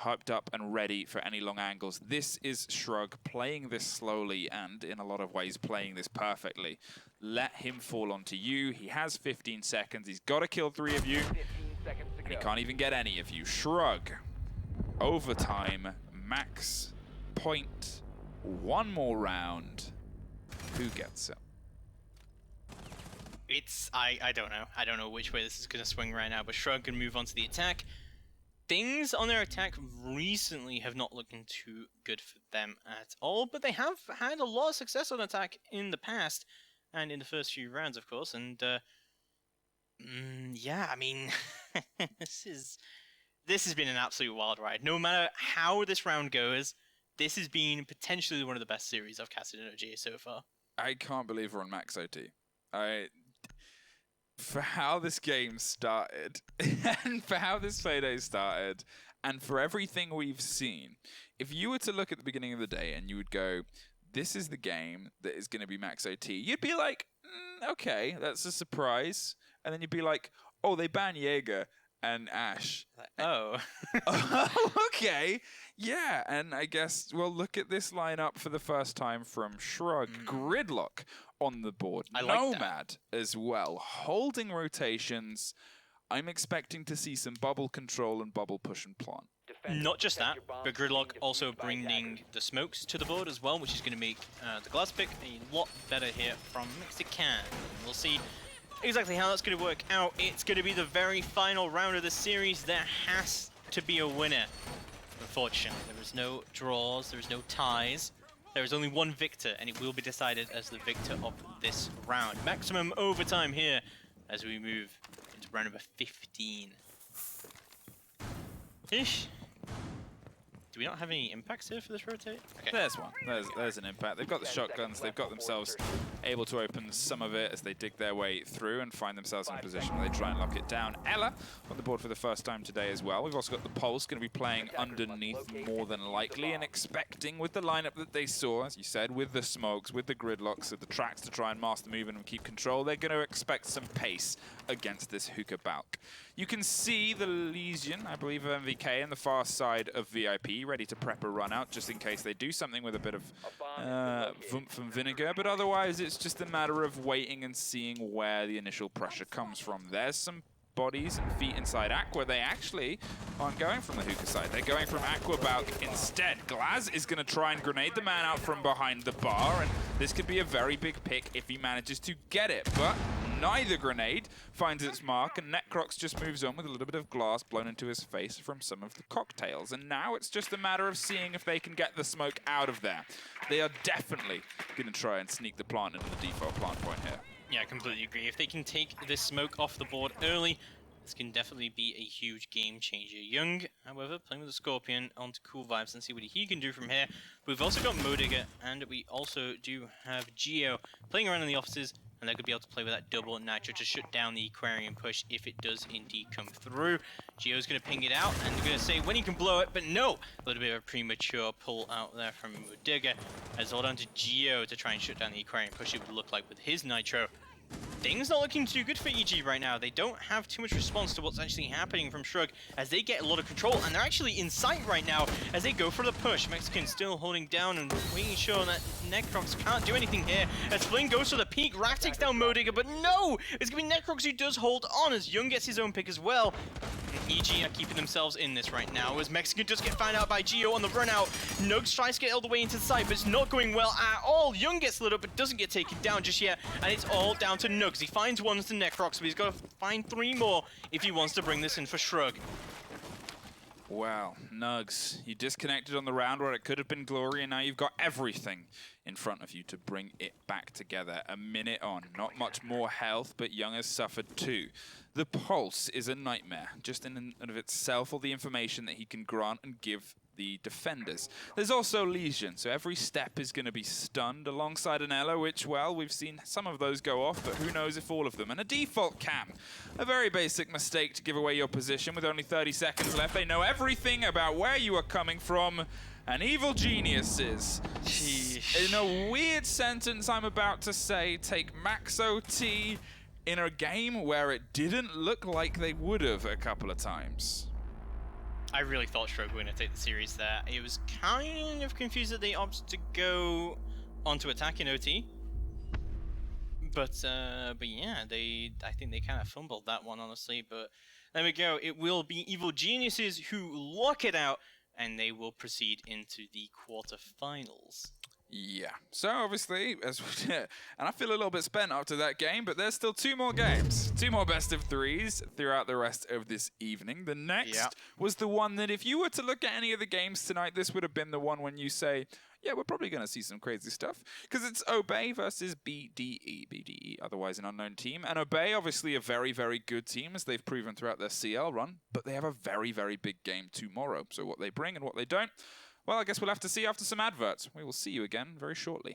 hyped up and ready for any long angles. This is Shrug playing this slowly and in a lot of ways playing this perfectly. Let him fall onto you. He has 15 seconds. He's got to kill 3 of you. And he can't even get any of you. Shrug. Overtime. Max point. One more round. Who gets it? I don't know. I don't know which way this is going to swing right now, but Shrug can move on to the attack. Things on their attack recently have not looking too good for them at all, but they have had a lot of success on attack in the past, and in the first few rounds, of course, and yeah, I mean, this has been an absolute wild ride. No matter how this round goes, this has been potentially one of the best series I've casted in OGA so far. I can't believe we're on max OT. For how this game started, and for how this playday started, and for everything we've seen, if you were to look at the beginning of the day and you would go, this is the game that is going to be max OT, you'd be like, okay, that's a surprise. And then you'd be like, oh, they ban Jaeger and Ashe. Oh. Okay. Yeah, and I guess, well, look at this lineup for the first time from Shrug. Gridlock on the board. I like Nomad as well. Holding rotations. I'm expecting to see some bubble control and bubble push and plant. Not just that, but Gridlock also bringing the smokes to the board as well, which is going to make the glass pick a lot better here from Mexican. We'll see exactly how that's going to work out. It's going to be the very final round of the series. There has to be a winner. Unfortunately, there is no draws, there is no ties. There is only one victor, and it will be decided as the victor of this round. Maximum overtime here as we move into round number 15. Ish. Do we not have any impacts here for this rotate? Okay. There's one. There's an impact. They've got the shotguns. They've got themselves able to open some of it as they dig their way through and find themselves in a position where they try and lock it down. Ella on the board for the first time today as well. We've also got the Pulse going to be playing underneath more than likely and expecting with the lineup that they saw, as you said, with the smokes, with the gridlocks, with the tracks to try and master movement and keep control. They're going to expect some pace against this Hookah Balk. You can see the Legion, I believe, of MVK on the far side of VIP, ready to prep a run out just in case they do something with a bit of Vumph and Vinegar. But otherwise, it's just a matter of waiting and seeing where the initial pressure comes from. There's some bodies and feet inside Aqua. They actually aren't going from the Hookah side. They're going from Aqua Balk instead. Glaz is going to try and grenade the man out from behind the bar, and this could be a very big pick if he manages to get it. But Neither grenade finds its mark, and Necrox just moves on with a little bit of glass blown into his face from some of the cocktails. And now it's just a matter of seeing if they can get the smoke out of there. They are definitely going to try and sneak the plant into the default plant point here. Yeah, I completely agree. If they can take this smoke off the board early, this can definitely be a huge game changer. Young, however, playing with the Scorpion onto Cool Vibes and see what he can do from here. We've also got Modigger, and we also do have Geo playing around in the offices, and they could be able to play with that double Nitro to shut down the Aquarium push if it does indeed come through. Geo's going to ping it out, and they're going to say when he can blow it, but no! A little bit of a premature pull out there from Modigger, as all down to Geo to try and shut down the Aquarium push, it would look like with his Nitro. Things not looking too good for EG right now. They don't have too much response to what's actually happening from Shrug as they get a lot of control, and they're actually in sight right now as they go for the push. Mexican still holding down and making sure that Necrox can't do anything here as Flynn goes for the peak. Rack takes down Modigger, but no! It's going to be Necrox who does hold on as Young gets his own pick as well. EG are keeping themselves in this right now as Mexican does get found out by Geo on the run out. Nugs tries to get all the way into the site, but it's not going well at all. Young gets lit up but doesn't get taken down just yet, and it's all down to Nugs. He finds one to Necrox, but he's got to find 3 more if he wants to bring this in for Shrug. Wow, Nugs, you disconnected on the round where it could have been glory, and now you've got everything in front of you to bring it back together. A minute on, not much more health, but Young has suffered too. The Pulse is a nightmare, just in and of itself, all the information that he can grant and give the defenders. There's also Lesion, so every step is going to be stunned alongside an Elo, which, well, we've seen some of those go off, but who knows if all of them. And a default cam, a very basic mistake to give away your position with only 30 seconds left. They know everything about where you are coming from, and evil geniuses. Sheesh. In a weird sentence I'm about to say, take Max OT in a game where it didn't look like they would have a couple of times. I really thought Shrug were going to take the series there. It was kind of confused that they opted to go onto attack in OT. But yeah, I think they kind of fumbled that one, honestly. But there we go. It will be Evil Geniuses who lock it out, and they will proceed into the quarterfinals. Yeah, so obviously, and I feel a little bit spent after that game, but there's still 2 more games. 2 more best of 3s throughout the rest of this evening. The next was the one that if you were to look at any of the games tonight, this would have been the one when you say, yeah, we're probably going to see some crazy stuff. Because it's Obey versus BDE. BDE, otherwise an unknown team. And Obey, obviously a very, very good team, as they've proven throughout their CL run. But they have a very, very big game tomorrow. So what they bring and what they don't, well, I guess we'll have to see after some adverts. We will see you again very shortly.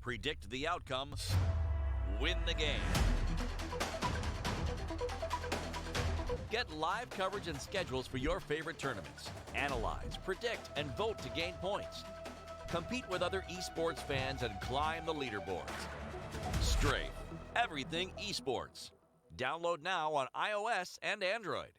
predict the outcome, win the game. Get live coverage and schedules for your favorite tournaments. Analyze, predict, and vote to gain points. Compete with other esports fans and climb the leaderboards. Strafe, everything esports. Download now on iOS and Android.